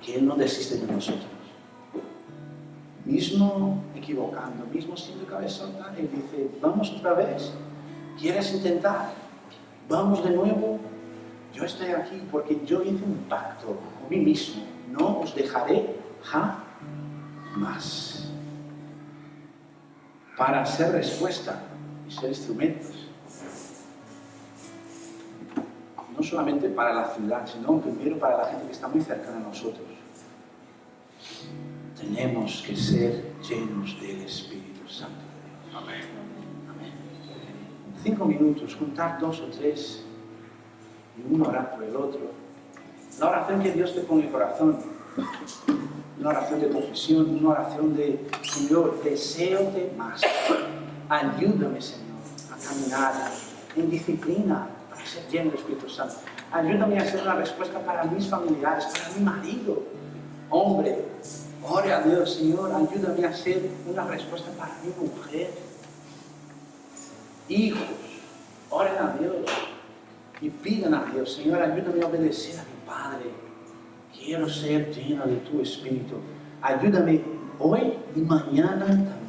Que Él no desiste de nosotros. Mismo equivocando, mismo siendo cabezota, Él dice, vamos otra vez, ¿quieres intentar? Vamos de nuevo, yo estoy aquí porque yo hice un pacto con mí mismo, no os dejaré jamás. Para hacer respuesta y ser instrumentos, no solamente para la ciudad, sino primero para la gente que está muy cercana a nosotros. Tenemos que ser llenos del Espíritu Santo de Dios. Amén. Amén. 5 minutos, juntar 2 o 3 y uno orar por el otro. La oración que Dios te pone en el corazón, una oración de confesión, una oración de, Señor, deseo más. Ayúdame, Señor, a caminar en disciplina, para ser lleno del Espíritu Santo. Ayúdame a hacer una respuesta para mis familiares, para mi marido. Hombre, ore a Dios, Señor, ayúdame a hacer una respuesta para mi mujer. Hijos, oren a Dios y pidan a Dios, Señor, ayúdame a obedecer a mi Padre. Quiero ser lleno de tu Espíritu. Ayúdame hoy y mañana también.